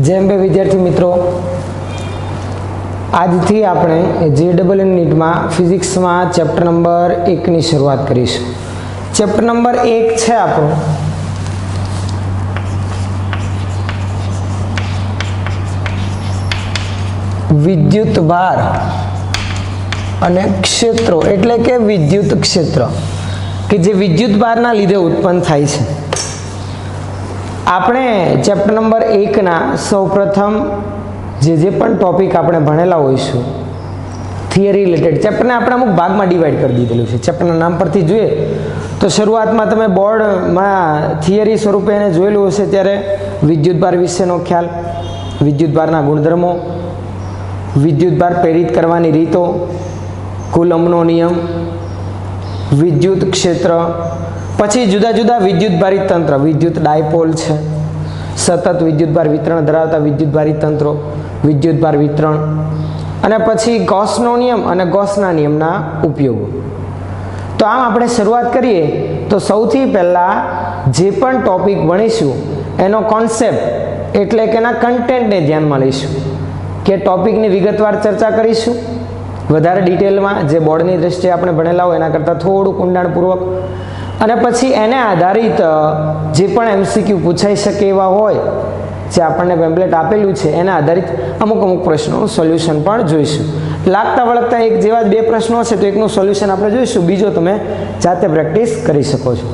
જેમ બે વિદ્યાર્થી મિત્રો, આજથી આપણે JEE નીટમાં ફિઝિક્સમાં ચેપ્ટર નંબર 1ની શરૂઆત કરીશું. ચેપ્ટર નંબર 1 છે આપણો વિદ્યુત ભાર અને ક્ષેત્રો, એટલે કે વિદ્યુત ક્ષેત્ર કે જે વિદ્યુત ભારના લીધે ઉત્પન્ન થાય છે. આપણે ચેપ્ટર નંબર 1ના સૌપ્રથમ જે પણ ટોપિક આપણે ભણેલા હોઈશું થિયરી રિલેટેડ ચેપ્ટરને આપણે અમુક ભાગમાં ડિવાઈડ કરી દીધેલું છે. ચેપ્ટરના નામ પરથી જોઈએ તો શરૂઆતમાં તમે બોર્ડમાં થિયરી સ્વરૂપે એને જોયેલું હશે ત્યારે વિદ્યુતભાર વિશેનો ખ્યાલ, વિદ્યુતભારના ગુણધર્મો, વિદ્યુતભાર પ્રેરિત કરવાની રીતો, કુલમ્બનો નિયમ, વિદ્યુત ક્ષેત્ર, પછી જુદા જુદા વિદ્યુતભારિત તંત્ર, વિદ્યુત ડાયપોલ છે, સતત વિદ્યુતભાર વિતરણ ધરાવતા વિદ્યુતભારિત તંત્રો, વિદ્યુતભાર વિતરણ, અને પછી ગૌસનો નિયમ અને ગૌસના નિયમના ઉપયોગો. તો આમ આપણે શરૂઆત કરીએ તો સૌથી પહેલાં જે પણ ટોપિક ભણીશું એનો કોન્સેપ્ટ એટલે કે એના કન્ટેન્ટને ધ્યાનમાં લઈશું કે ટોપિકની વિગતવાર ચર્ચા કરીશું વધારે ડિટેલમાં, જે બોર્ડની દ્રષ્ટિએ આપણે ભણેલા હોય એના કરતાં થોડુંક ઊંડાણપૂર્વક, અને પછી એને આધારિત જે પણ MCQ પૂછાઈ શકે એવા હોય જે આપણને પેમ્પલેટ આપેલું છે એના આધારિત અમુક પ્રશ્નોનું સોલ્યુશન પણ જોઈશું. લાગતા વળગતા એક જેવા જ બે પ્રશ્નો હશે તો એકનું સોલ્યુશન આપણે જોઈશું, બીજો તમે જાતે પ્રેક્ટિસ કરી શકો છો.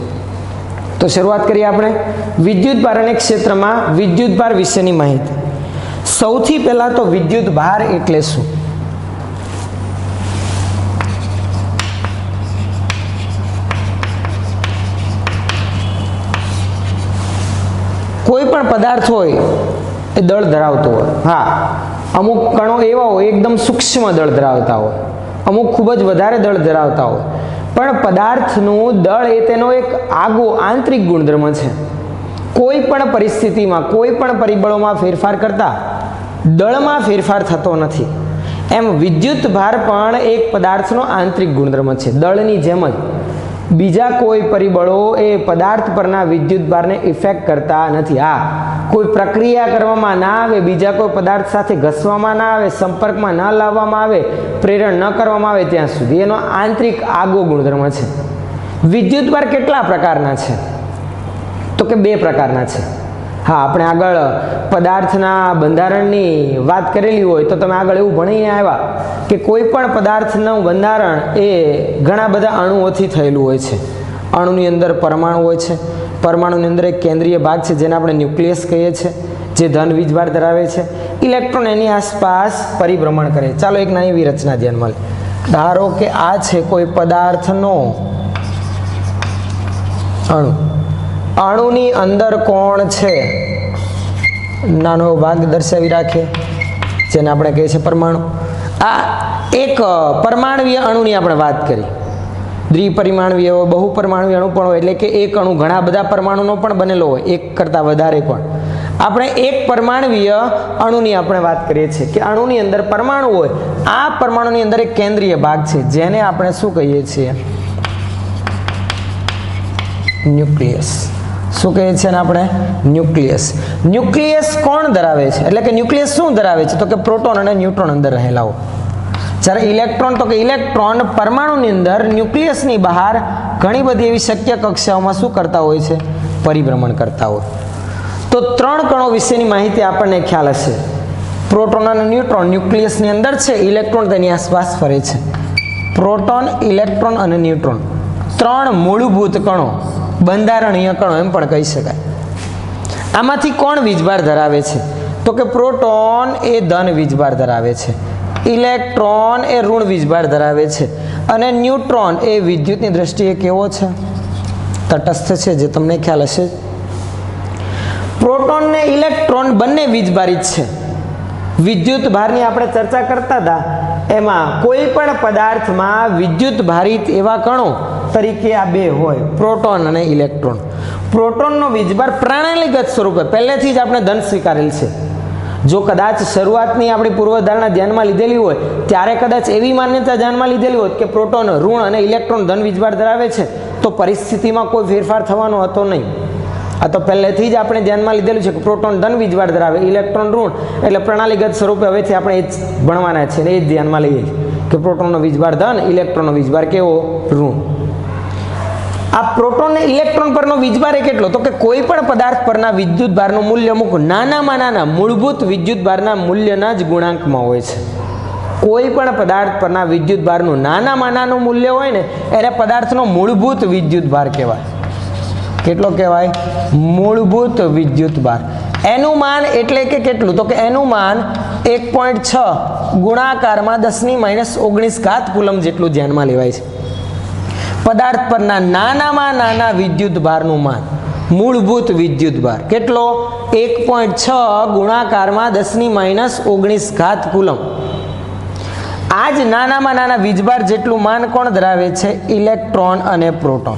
તો શરૂઆત કરીએ આપણે વિદ્યુતભાર અને ક્ષેત્રમાં વિદ્યુતભાર વિશેની માહિતી. સૌથી પહેલાં તો વિદ્યુતભાર એટલે શું? કોઈ પણ પદાર્થ હોય એ દળ ધરાવતો હોય. હા, અમુક કણો એવા હોય એકદમ સૂક્ષ્મ દળ ધરાવતા હોય, અમુક ખૂબ જ વધારે દળ ધરાવતા હોય, પણ પદાર્થનું દળ એ તેનો એક આગવો આંતરિક ગુણધર્મ છે. કોઈ પણ પરિસ્થિતિમાં કોઈ પણ પરિબળોમાં ફેરફાર કરતા દળમાં ફેરફાર થતો નથી. એમ વિદ્યુત ભાર પણ એક પદાર્થનો આંતરિક ગુણધર્મ છે. દળની જેમ જ બીજા કોઈ પરિબળો એ પદાર્થ પરના વિદ્યુત ભારને ઇફેક્ટ કરતા નથી. હા, કોઈ પ્રક્રિયા કરવામાં ના આવે, બીજા કોઈ પદાર્થ સાથે ઘસવામાં ના આવે, સંપર્કમાં ન લાવવામાં આવે, પ્રેરણ ન કરવામાં આવે ત્યાં સુધી એનો આંતરિક આગવો ગુણધર્મ છે. વિદ્યુત ભાર કેટલા પ્રકારના છે? તો કે 2 પ્રકારના છે. હા, આપણે આગળ પદાર્થના બંધારણની વાત કરેલી હોય તો તમે આગળ એવું ભણીને આવ્યા કે કોઈ પણ પદાર્થનું બંધારણ એ ઘણા બધા અણુઓથી થયેલું હોય છે. અણુની અંદર પરમાણુ હોય છે, પરમાણુની અંદર એક કેન્દ્રીય ભાગ છે જેને આપણે ન્યુક્લિયસ કહીએ છીએ, જે ધન વીજભાર ધરાવે છે. ઇલેક્ટ્રોન એની આસપાસ પરિભ્રમણ કરે. ચાલો એક નાની એવી રચના ધ્યાનમાં લે. ધારો કે આ છે કોઈ પદાર્થનો અણુ. અણુની અંદર કોણ છે? નાનો ભાગ દર્શાવી રાખે જેને આપણે કહીએ છીએ પરમાણુ. આ એક પરમાણુય અણુની આપણે વાત કરી. દ્વિપરિમાણવીય હોય, બહુપરમાણુય અણુ પણ હોય, એટલે કે એક અણુ ઘણા બધા પરમાણુનો પણ બનેલો હોય, એક કરતાં વધારે પણ. આપણે એક પરમાણુય અણુની આપણે વાત કરીએ છીએ કે અણુની અંદર પરમાણુ હોય. આ પરમાણુની અંદર એક કેન્દ્રીય ભાગ છે જેને આપણે શું કહીએ છીએ? ન્યુક્લિયસ. શું કહીએ છીએ ને આપણે? ન્યુક્લિયસ. ન્યુક્લિયસ કોણ ધરાવે છે? એટલે કે ન્યુક્લિયસ શું ધરાવે છે? તો કે પ્રોટોન અને ન્યુટ્રોન અંદર રહેલા હોય. જ્યારે ઇલેક્ટ્રોન, તો કે ઇલેક્ટ્રોન પરમાણુની અંદર ન્યુક્લિયસની બહાર ઘણી બધી એવી શક્ય કક્ષાઓમાં શું કરતા હોય છે? પરિભ્રમણ કરતા હોય. તો 3 કણો વિશેની માહિતી આપણને ખ્યાલ હશે. પ્રોટોન અને ન્યુટ્રોન ન્યુક્લિયસની અંદર છે, ઇલેક્ટ્રોન તેની આસપાસ ફરે છે. પ્રોટોન, ઇલેક્ટ્રોન અને ન્યુટ્રોન 3 મૂળભૂત કણો, બંધારણીય કણો એમ પણ કહી શકાય. આમાંથી કોણ વીજભાર ધરાવે છે? તો કે પ્રોટોન એ ધન વીજભાર ધરાવે છે, ઇલેક્ટ્રોન એ ઋણ વીજભાર ધરાવે છે, અને ન્યુટ્રોન એ વિદ્યુતની દ્રષ્ટિએ કેવો છે? તટસ્થ છે, જે તમને ખ્યાલ હશે. પ્રોટોન ને ઇલેક્ટ્રોન બંને વીજભારિત છે. વિદ્યુત ભારની આપણે ચર્ચા કરતા હતા એમાં કોઈ પણ પદાર્થમાં વિદ્યુત ભારિત એવા કણો તરીકે આ 2 હોય, પ્રોટોન અને ઇલેક્ટ્રોન. પ્રોટોનનો વીજભાર પ્રણાલીગત સ્વરૂપે પહેલેથી જ આપણે ધન સ્વીકારેલ છે. જો કદાચ શરૂઆતની આપણી પૂર્વધારણા ધ્યાનમાં લીધેલી હોય ત્યારે કદાચ એવી માન્યતા ધ્યાનમાં લીધેલી હોત કે પ્રોટોન ઋણ અને ઇલેક્ટ્રોન ધન વીજભાર ધરાવે છે તો પરિસ્થિતિમાં કોઈ ફેરફાર થવાનો હતો નહીં. આ તો પહેલેથી જ આપણે ધ્યાનમાં લીધેલું છે કે પ્રોટોન ધન વીજભાર ધરાવે, ઇલેક્ટ્રોન ઋણ, એટલે પ્રણાલીગત સ્વરૂપે હવેથી આપણે એ જ ભણવાના છે ને એ જ ધ્યાનમાં લઈએ કે પ્રોટોનનો વીજભાર ધન, ઇલેક્ટ્રોનનો વીજભાર કેવો? ઋણ. આ પ્રોટોન ને ઇલેક્ટ્રોન પરનો વીજભાર એ કેટલો? તો કે કોઈ પણ પદાર્થ પરના વિદ્યુત ભારનું મૂલ્ય અમુક નાનામાં નાના મૂળભૂત વિદ્યુત ભારના મૂલ્યના જ ગુણાંકમાં હોય છે. કોઈ પણ પદાર્થ પરના વિદ્યુત ભારનું નાનામાં નાનું મૂલ્ય હોય ને એને પદાર્થનો મૂળભૂત વિદ્યુત ભાર કહેવાય. કેટલો કહેવાય? મૂળભૂત વિદ્યુત ભાર. એનું માન એટલે કે કેટલું? તો કે એનું માન 1.6 ગુણાકારમાં 10⁻⁹ ઘાત કુલમ જેટલું ધ્યાનમાં લેવાય છે. પદાર્થ પરના નાનામાં નાના વિદ્યુત ભારનું માન, મૂળભૂત વિદ્યુત ભાર કેટલો? 1.6 ગુણાકારમાં 10⁻⁹ ઘાત કુલમ. આ જ નાનામાં નાના વીજભાર જેટલું માન કોણ ધરાવે છે? ઇલેક્ટ્રોન અને પ્રોટોન.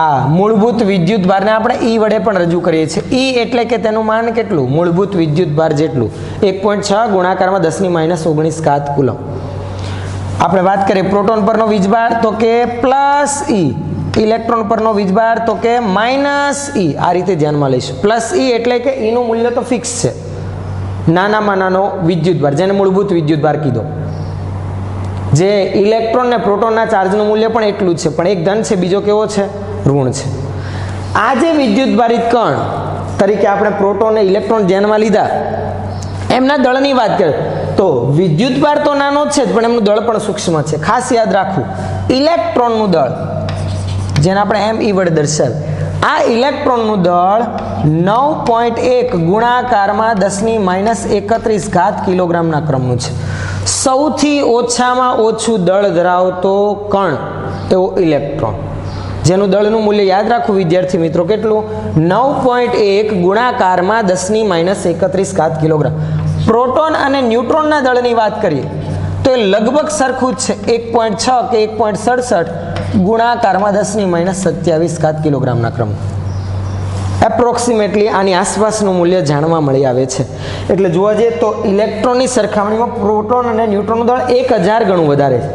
આ મૂળભૂત વિદ્યુત ભારને આપણે ઈ વડે પણ રજૂ કરીએ છીએ. ઈ એટલે કે તેનું માન કેટલું? મૂળભૂત વિદ્યુત ભાર જેટલું. 1.6 ગુણાકારમાં 10⁻⁹ ઘાત કુલમ. આપણે વાત કરીએ પ્રોટોન પરનો વીજભાર તો કે પ્લસ ઈ, ઇલેક્ટ્રોન પરનો વીજભાર તો કે માઇનસ ઈ. આ રીતે ધ્યાનમાં લઈશું. પ્લસ ઈ એટલે કે ઈનું મૂલ્ય તો ફિક્સ છે, નાનામાં નાનો વિદ્યુત ભાર જેને મૂળભૂત વિદ્યુત ભાર કીધો. જે ઇલેક્ટ્રોન ને પ્રોટોનના ચાર્જનું મૂલ્ય પણ એટલું જ છે, પણ એક ધન છે, બીજો કેવો છે? ઋણ છે. આ જે વિદ્યુત ભારિત કણ તરીકે આપણે પ્રોટોન અને ઇલેક્ટ્રોન ધ્યાનમાં લીધા, એમના દળની વાત કરીએ તો વિદ્યુત ભાર તો નાનો જ છે પણ એમનું દળ પણ સૂક્ષ્મ છે. ખાસ યાદ રાખવું, ઇલેક્ટ્રોનનું દળ જેને આપણે એમ ઈ વડે દર્શાવ્યું, આ ઇલેક્ટ્રોનનું દળ 9.1 ગુણાકારમાં 10⁻31 ઘાત કિલોગ્રામના ક્રમનું છે. સૌથી ઓછામાં ઓછું દળ ધરાવતો કણ એવો ઇલેક્ટ્રોન, જેનું દળનું મૂલ્ય યાદ રાખવું વિદ્યાર્થી મિત્રો કેટલું? 9.1 ગુણાકારમાં 10⁻31 ઘાત કિલોગ્રામ. પ્રોટોન અને ન્યુટ્રોનના દળની વાત કરીએ તો એ લગભગ સરખું જ છે, 1.6 કે 1.67 ગુણાકારમાં 10⁻27 ઘાત કિલોગ્રામના ક્રમ. એપ્રોક્સિમેટલી આની આસપાસનું મૂલ્ય જાણવા મળી આવે છે. એટલે જોવા જઈએ તો ઇલેક્ટ્રોનની સરખામણીમાં પ્રોટોન અને ન્યુટ્રોનનું દળ 1000 ગણું વધારે છે.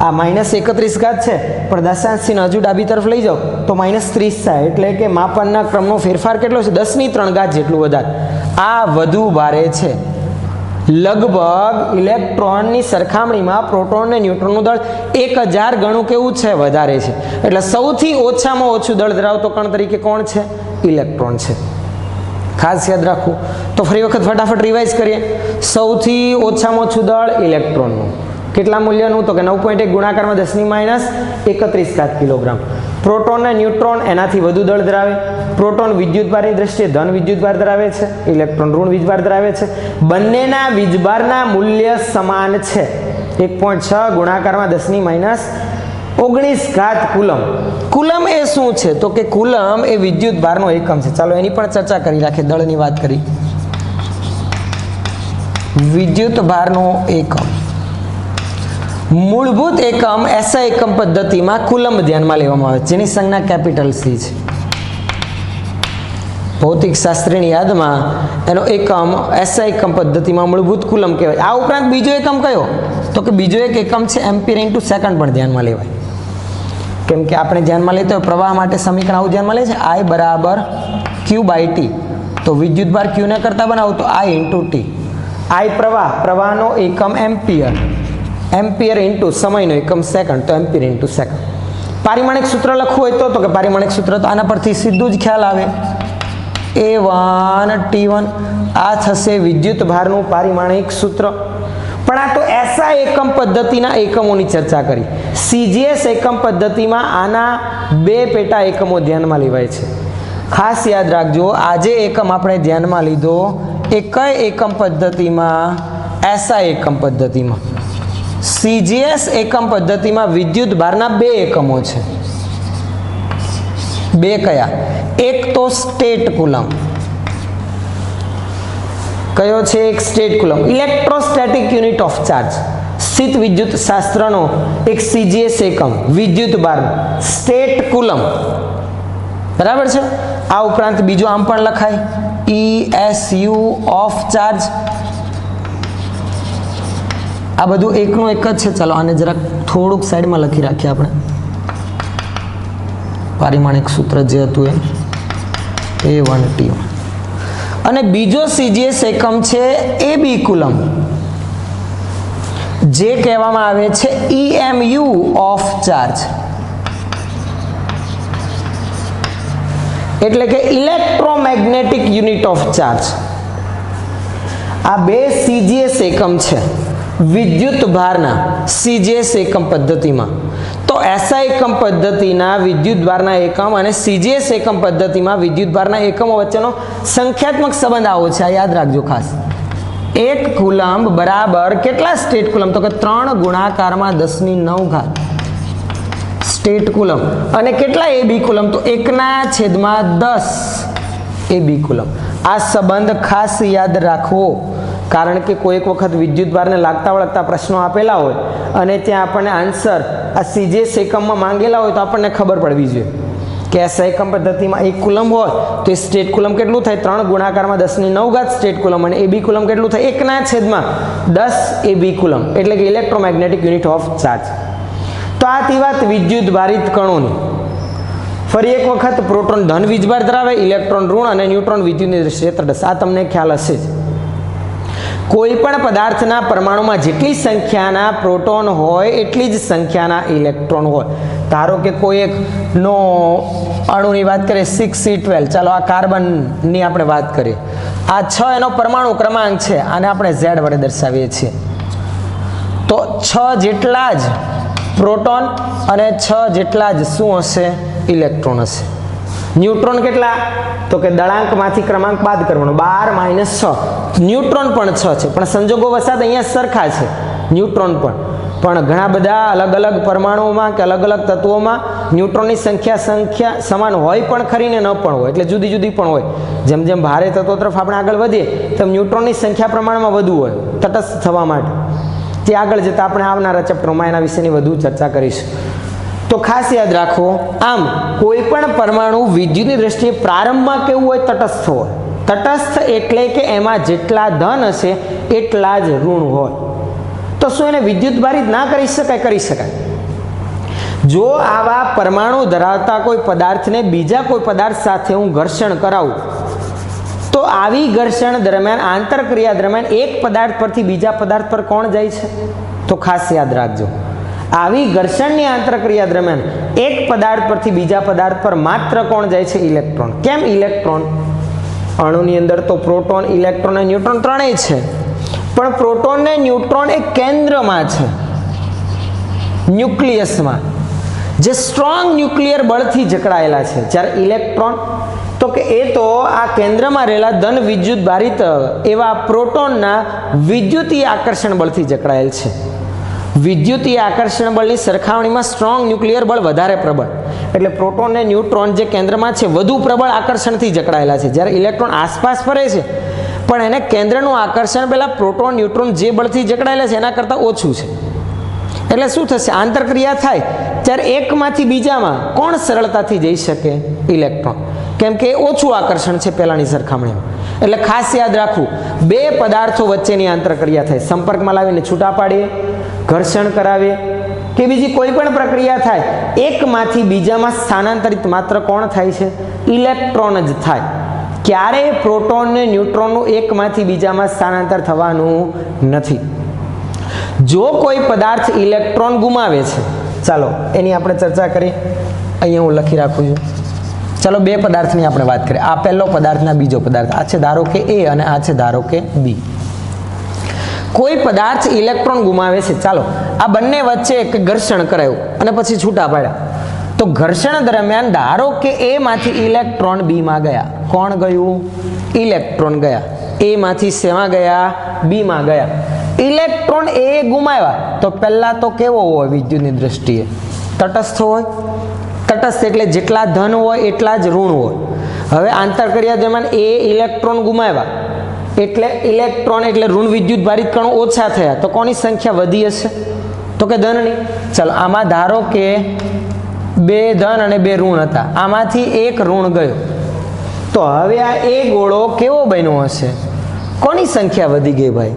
આ -31 ઘાત છે પણ દશાંશથી હજુ ડાબી તરફ લઈ જાઓ તો -30 થાય, એટલે કે માપનના ક્રમનો ફેરફાર કેટલો છે? 10⁻³ ઘાત જેટલું વધારે. આ વધુ ભારે છે. લગભગ ઇલેક્ટ્રોનની સરખામણીમાં પ્રોટોન અને ન્યુટ્રોનનું દળ 1000 ગણું કેવું છે? વધારે છે. એટલે સૌથી ઓછામાં ઓછું દળ ધરાવતો કણ તરીકે કોણ છે? ઇલેક્ટ્રોન છે. ખાસ યાદ રાખવું. તો ફરી વખત ફટાફટ રિવાઇઝ કરીએ. સૌથી ઓછામાં ઓછું દળ ઇલેક્ટ્રોનનું કેટલા મૂલ્યનું? તો કે 9.1 ગુણાકારમાં 10⁻31 ઘાત કિલોગ્રામ. પ્રોટોન અને ન્યુટ્રોન એનાથી વધુ દળ ધરાવે. પ્રોટોન વિદ્યુતભારની દ્રષ્ટિએ ધન વિદ્યુતભાર ધરાવે છે, ઇલેક્ટ્રોન ઋણ વીજભાર ધરાવે છે. બંનેના વીજભારના મૂલ્ય સમાન છે, 1.6 ગુણાકારમાં 10⁻19 ઘાત કુલમ. કુલમ એ શું છે? તો કે કુલમ એ વિદ્યુતભારનો એકમ છે. ચાલો એની પણ ચર્ચા કરી રાખીએ. દળની વાત કરી. વિદ્યુતભારનો એકમ, મૂળભૂત એકમ SI એકમ પદ્ધતિમાં કુલમ ધ્યાનમાં લેવામાં આવે છે, જેની સંજ્ઞા કેપિટલ C છે. ભૌતિક શાસ્ત્રીની યાદમાં એનો એકમ SI એકમ પદ્ધતિમાં મૂળભૂત કુલમ કહેવાય. આ ઉપરાંત બીજો એકમ કયો? તો કે બીજો એક એકમ છે એમ્પિયર ઇન્ટુ સેકન્ડ પણ ધ્યાનમાં લેવાય. કેમ કે આપણે ધ્યાનમાં લેતા હોય પ્રવાહ માટે સમીકરણ આવું ધ્યાનમાં લે છે, I = Q/T. તો વિદ્યુતભાર Q ને કરતા બનાવું તો I × T. I પ્રવાહનો એકમ એમ્પિયર, એમ્પિયર ઇન્ટુ સમયનો એકમ સેકન્ડ, તો એમ્પિયર ઇન્ટુ સેકન્ડ. પારિમાણિક સૂત્ર લખવું હોય તો કે પારિમાણિક સૂત્ર તો આના પરથી સીધું જ ખ્યાલ આવે, A1 T1. આ થશે વિદ્યુત ભારનું પારિમાણિક સૂત્ર. પણ આ તો SI એકમ પદ્ધતિના એકમોની ચર્ચા કરી. CGS એકમ પદ્ધતિમાં આના 2 પેટા એકમો ધ્યાનમાં લેવાય છે. ખાસ યાદ રાખજો, આ જે એકમ આપણે ધ્યાનમાં લીધો એ કઈ એકમ પદ્ધતિમાં? SI એકમ પદ્ધતિમાં. CGS એકમ પદ્ધતિમાં વિદ્યુત ભારના 2 એકમો છે. 2 કયા? એક તો સ્ટેટ કુલમ. કયો છે? એક state coulomb, electrostatic unit of charge. સ્થિત વિદ્યુત શાસ્ત્રનો એક CGS એકમ વિદ્યુત ભાર સ્ટેટ કુલમ. બરાબર છે. આ ઉપરાંત બીજો આમ પણ લખાય ESU ઓફ ચાર્જ. આ બધું એકનું એક જ છે. ચાલો આને જરાક થોડુંક સાઈડમાં લખી રાખીએ આપણે, પારિમાણિક સૂત્ર જે હતું એ. A1 T1 અને બીજો CGS એકમ છે AB કુલમ, જે કહેવામાં આવે છે EMU ઓફ ચાર્જ, એટલે કે ઇલેક્ટ્રોમેગ્નેટિક યુનિટ ઓફ ચાર્જ. આ બે CGS એકમ છે વિદ્યુત ભારના CGS એકમ પદ્ધતિમાં. તો SI એકમ પદ્ધતિના વિદ્યુત ભારના એકમ અને CGS એકમ પદ્ધતિમાં વિદ્યુત ભારના એકમો વચ્ચેનો સંખ્યાત્મક સંબંધ આવો છે, આ યાદ રાખજો ખાસ. 1 કુલમ્બ બરાબર કેટલા સ્ટેટ કુલમ્બ? તો કે 3 ગુણાકારમાં 10⁹ સ્ટેટ કુલમ્બ. અને કેટલા AB કુલમ્બ? તો 1/10 AB કુલમ્બ. આ સંબંધ ખાસ યાદ રાખવો, કારણ કે કોઈ એક વખત વિદ્યુત ભારને લાગતા વળગતા પ્રશ્નો આપેલા હોય અને ત્યાં આપણને આન્સર આ CGS એકમમાં માંગેલા હોય તો આપણને ખબર પડવી જોઈએ કે SI એકમ પદ્ધતિમાં 1 કુલમ્બ હોય તો એ સ્ટેટ કુલમ્બ કેટલું થાય? 3 ગુણાકારમાં 10⁹ સ્ટેટ કુલમ્બ. અને AB કુલમ્બ કેટલું થાય? 1/10 AB કુલમ્બ, એટલે કે ઇલેક્ટ્રોમેગ્નેટિક યુનિટ ઓફ ચાર્જ. તો આ હતી વાત વિદ્યુત ભારિત કણોની. ફરી એક વખત પ્રોટોન ધન વીજભાર ધરાવે, ઇલેક્ટ્રોન ઋણ અને ન્યુટ્રોન વિદ્યુતની દ્રષ્ટિએ તટસ્થ. આ તમને ખ્યાલ હશે જ. કોઈ પણ પદાર્થના પરમાણુમાં જેટલી સંખ્યાના પ્રોટોન હોય એટલી જ સંખ્યાના ઇલેક્ટ્રોન હોય. ધારો કે કોઈ એક નો અણુની વાત કરીએ 6C12, ચાલો આ કાર્બનની આપણે વાત કરીએ. આ 6 એનો પરમાણુ ક્રમાંક છે, આને આપણે Z વડે દર્શાવીએ છીએ. તો 6 જેટલા જ પ્રોટોન અને 6 જેટલા જ શું હશે? ઇલેક્ટ્રોન હશે. ન્યુટ્રોન કેટલા? તો કે દળાંકમાંથી ક્રમાંક બાદ કરવાનો, 12 - 6. ન્યુટ્રોન પણ 6 છે, પણ સંજોગો વસાત અહીંયા સરખા છે ન્યુટ્રોન પણ ઘણા બધા અલગ અલગ પરમાણુઓમાં કે અલગ અલગ તત્વોમાં ન્યુટ્રોનની સંખ્યા સમાન હોય પણ ખરી ને ન પણ હોય, એટલે જુદી જુદી પણ હોય. જેમ જેમ ભારે તત્વો તરફ આપણે આગળ વધીએ તેમ ન્યુટ્રોનની સંખ્યા પ્રમાણમાં વધુ હોય તટસ્થ થવા માટે. તે આગળ જતાં આપણે આવનારા ચેપ્ટરમાં એના વિશેની વધુ ચર્ચા કરીશું. તો ખાસ યાદ રાખો, આમ કોઈ પણ પરમાણુ વિદ્યુતની દ્રષ્ટિએ પ્રારંભમાં કેવું હોય? તટસ્થ હોય. તટસ્થ એટલે કે એમાં જેટલા ધન હશે એટલા જ ઋણ હોય. તો શું એને વિદ્યુત ભારિત ના કરી શકાય? કરી શકાય. જો આવા પરમાણુ ધરાવતા કોઈ પદાર્થને બીજા કોઈ પદાર્થ સાથે હું ઘર્ષણ કરાવું તો આવી ઘર્ષણ દરમિયાન આંતરક્રિયા દરમિયાન એક પદાર્થ પરથી બીજા પદાર્થ પર કોણ જાય છે? તો ખાસ યાદ રાખજો, આવી ઘર્ષણની આંતરક્રિયા દરમિયાન એક પદાર્થ પરથી બીજા પદાર્થ પર માત્ર કોણ જાય છે? ઇલેક્ટ્રોન. કેમ ઇલેક્ટ્રોન? અણુની અંદર તો પ્રોટોન, ઇલેક્ટ્રોન અને ન્યુટ્રોન ત્રણેય છે, પણ પ્રોટોન ને ન્યુટ્રોન એ કેન્દ્રમાં છે, ન્યુક્લિયસમાં, જે સ્ટ્રોંગ ન્યુક્લિયર બળથી જકડાયેલા છે. જ્યારે ઇલેક્ટ્રોન તો કે એ તો આ કેન્દ્રમાં રહેલા ધન વિદ્યુત ભારિત એવા પ્રોટોનના વિદ્યુતીય આકર્ષણ બળથી જકડાયેલ છે. વિદ્યુતીય આકર્ષણ બળની સરખામણીમાં સ્ટ્રોંગ ન્યુક્લિયર બળ વધારે પ્રબળ, એટલે પ્રોટોન અને ન્યુટ્રોન જે કેન્દ્રમાં છે વધુ પ્રબળ આકર્ષણથી જકડાયેલા છે. જ્યારે ઇલેક્ટ્રોન આસપાસ ફરે છે પણ એને કેન્દ્રનું આકર્ષણ પેલા પ્રોટોન ન્યુટ્રોન જે બળથી જકડાયેલા છે એના કરતાં ઓછું છે. એટલે શું થશે? આંતરક્રિયા થાય ત્યારે એકમાંથી બીજામાં કોણ સરળતાથી જઈ શકે? ઇલેક્ટ્રોન, કેમ કે ઓછું આકર્ષણ છે પહેલાની સરખામણીમાં. એટલે ખાસ યાદ રાખવું, બે પદાર્થો વચ્ચેની આંતરક્રિયા થાય, સંપર્કમાં લાવીને છૂટા પાડીએ, ઘર્ષણ કરાવીએ કે બીજી કોઈ પણ પ્રક્રિયા થાય, એકમાંથી બીજામાં સ્થાનાંતરિત માત્ર કોણ થાય છે? ઇલેક્ટ્રોન જ થાય. ક્યારેય પ્રોટોન ને ન્યુટ્રોનનું એકમાંથી બીજામાં સ્થાનાંતર થવાનું નથી. જો કોઈ પદાર્થ ઇલેક્ટ્રોન ગુમાવે છે, ચાલો એની આપણે ચર્ચા કરીએ. અહીંયા હું લખી રાખું છું. ચાલો બે પદાર્થની આપણે વાત કરીએ. આ પહેલો પદાર્થ ને બીજો પદાર્થ. આ છે ધારો કે A અને આ છે ધારો કે B. કોઈ પદાર્થ ઇલેક્ટ્રોન ગુમાવે છે, ચાલો આ બંને વચ્ચે એક ઘર્ષણ કરાયું અને પછી છૂટા પાડ્યા. તો ઘર્ષણ દરમિયાન ધારો કે A માંથી ઇલેક્ટ્રોન B માં ગયા. કોણ ગયું? ઇલેક્ટ્રોન ગયા. A માંથી શેમાં ગયા? B માં ગયા. ઇલેક્ટ્રોન A ગુમાવ્યા તો પહેલા તો કેવો હોય વિદ્યુતની દ્રષ્ટિએ? તટસ્થ હોય. તટસ્થ એટલે જેટલા ધન હોય એટલા જ ઋણ હોય. હવે આંતરક્રિયા દરમિયાન A ઇલેક્ટ્રોન ગુમાવ્યા એટલે ઇલેક્ટ્રોન એટલે ઋણ વિદ્યુત ભારિત કણો ઓછા થયા, તો કોની સંખ્યા વધી હશે? તો કે ધનની. ચાલો આમાં ધારો કે 2 ધન અને 2 ઋણ હતા, આમાંથી એક ઋણ ગયો, તો હવે આ A ગોળો કેવો બન્યો હશે? કોની સંખ્યા વધી ગઈ ભાઈ?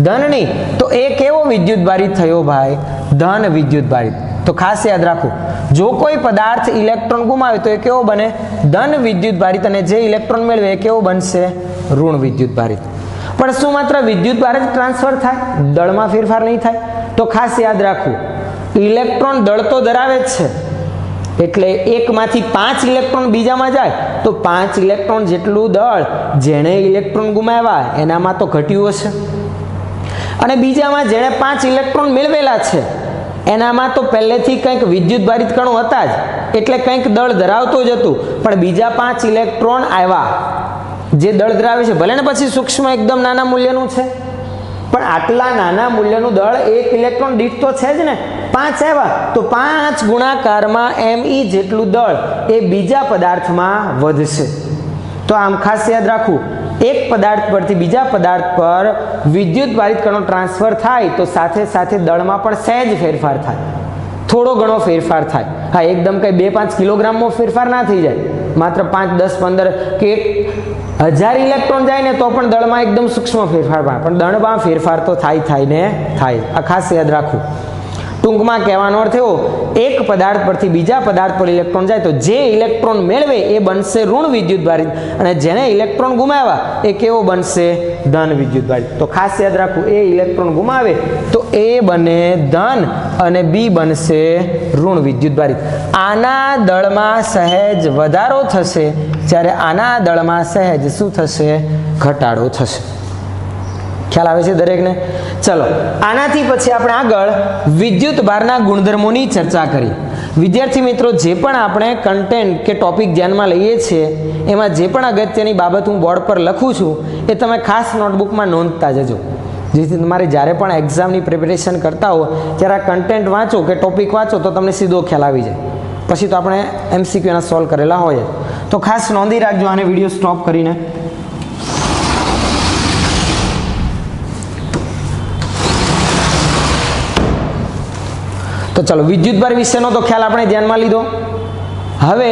ધનની. તો એ કેવો વિદ્યુત ભારિત થયો ભાઈ? ધન વિદ્યુત ભારિત. તો ખાસ યાદ રાખો, જો કોઈ પદાર્થ ઇલેક્ટ્રોન ગુમાવે તો એ કેવો બને? ધન વિદ્યુત ભારિત, અને જે ઇલેક્ટ્રોન મેળવે એ કેવો બનશે? ઋણ વિદ્યુત ભારિત. પણ શું માત્ર વિદ્યુત ભાર જ ટ્રાન્સફર થાય, દળમાં ફેરફાર નહીં થાય? તો ખાસ યાદ રાખવું, ઇલેક્ટ્રોન દળ તો ધરાવે જ છે, એટલે એકમાંથી 5 ઇલેક્ટ્રોન બીજામાં જાય તો 5 ઇલેક્ટ્રોન જેટલું દળ જેણે ઇલેક્ટ્રોન ગુમાવ્યા એનામાં તો ઘટ્યું હશે, અને બીજામાં જેણે 5 ઇલેક્ટ્રોન મેળવેલા છે એનામાં તો પહેલેથી કંઈક વિદ્યુત ભારિત કણો હતા જ, એટલે કંઈક દળ ધરાવતો જ હતું, પણ બીજા 5 ઇલેક્ટ્રોન આવ્યા જે દળ ધરાવે છે, ભલે ને પછી સૂક્ષ્મ એકદમ નાના મૂલ્યનું છે, પણ આટલા નાના મૂલ્યનું દળ એક ઇલેક્ટ્રોન દીઠ તો છે જ ને, 5 આવ્યા તો 5 ગુણાકારમાં Me જેટલું દળ એ બીજા પદાર્થમાં વધશે. તો આમ ખાસ યાદ રાખવું, એક પદાર્થ પરથી બીજા પદાર્થ પર વિદ્યુત ભારિત કણો ટ્રાન્સફર થાય તો સાથે સાથે દળમાં પણ સહેજ ફેરફાર થાય, થોડો ઘણો ફેરફાર થાય. હા, એકદમ કંઈ 2-5 કિલોગ્રામમાં ફેરફાર ના થઈ જાય, માત્ર 5, 10, 15 કે 1000 ઇલેક્ટ્રોન જાય ને તો પણ દળમાં એકદમ સૂક્ષ્મ ફેરફાર થાય, પણ દળમાં ફેરફાર તો થાય ને થાય. આ ખાસ યાદ રાખવું. ટૂંકમાં કહેવાનો અર્થ એવો, એક પદાર્થ પરથી બીજા પદાર્થ પર ઇલેક્ટ્રોન જાય તો જે ઇલેક્ટ્રોન મેળવે એ બનશે ઋણ વિદ્યુત ભારિત, અને જેને ઇલેક્ટ્રોન ગુમાવ્યા એ કેવો બનશે? ધન વિદ્યુત ભારિત. તો ખાસ યાદ રાખવું, એ ઇલેક્ટ્રોન ગુમાવે તો એ બને ધન અને બી બનશે ઋણ વિદ્યુત ભારિત. આના દળમાં સહેજ વધારો થશે, જ્યારે આના દળમાં સહેજ શું થશે? ઘટાડો થશે. ખ્યાલ આવે છે દરેકને? ચલો, આનાથી પછી આપણે આગળ વિદ્યુત ભારના ગુણધર્મોની ચર્ચા કરી. વિદ્યાર્થી મિત્રો, જે પણ આપણે કન્ટેન્ટ કે ટોપિક ધ્યાનમાં લઈએ છીએ એમાં જે પણ અગત્યની બાબત હું બોર્ડ પર લખું છું એ તમે ખાસ નોટબુકમાં નોંધતા જજો, જેથી તમારે જ્યારે પણ એક્ઝામની પ્રિપેરેશન કરતા હો ત્યારે આ કન્ટેન્ટ વાંચો કે ટોપિક વાંચો તો તમને સીધો ખ્યાલ આવી જાય. પછી તો આપણે MCQના સોલ્વ કરેલા હોય, તો ખાસ નોંધી રાખજો આને વિડીયો સ્ટોપ કરીને. તો ચાલો, વિદ્યુતભાર વિશેનો તો ખ્યાલ આપણે ધ્યાનમાં લીધો. હવે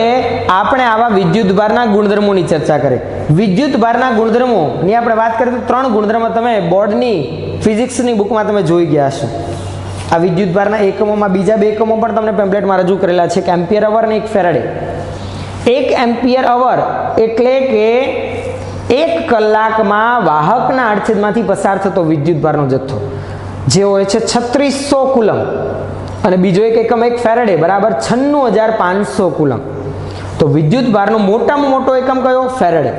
આપણે આવા વિદ્યુતભારના ગુણધર્મોની ચર્ચા કરીએ. વિદ્યુતભારના ગુણધર્મોની આપણે વાત કરીએ તો 3 ગુણધર્મો તમે બોર્ડની ફિઝિક્સની બુકમાં તમે જોઈ ગયા છો. આ વિદ્યુતભારના એકમોમાં બીજા 2 એકમો પણ તમને પેમ્પલેટમાં રજૂ કરેલા છે, એક એમ્પિયર અવર અને એક ફેરાડે. 1 એમ્પિયર અવર એટલે કે 1 કલાકમાં વાહકના આડછેદમાંથી પસાર થતો વિદ્યુતભારનો જથ્થો જે હોય છે 3600 કુલમ, અને બીજો એક એકમ એક ફેરાડે બરાબર 96500 કુલમ. તો વિદ્યુત ભારનો મોટામાં મોટો એકમ કયો? ફેરાડે.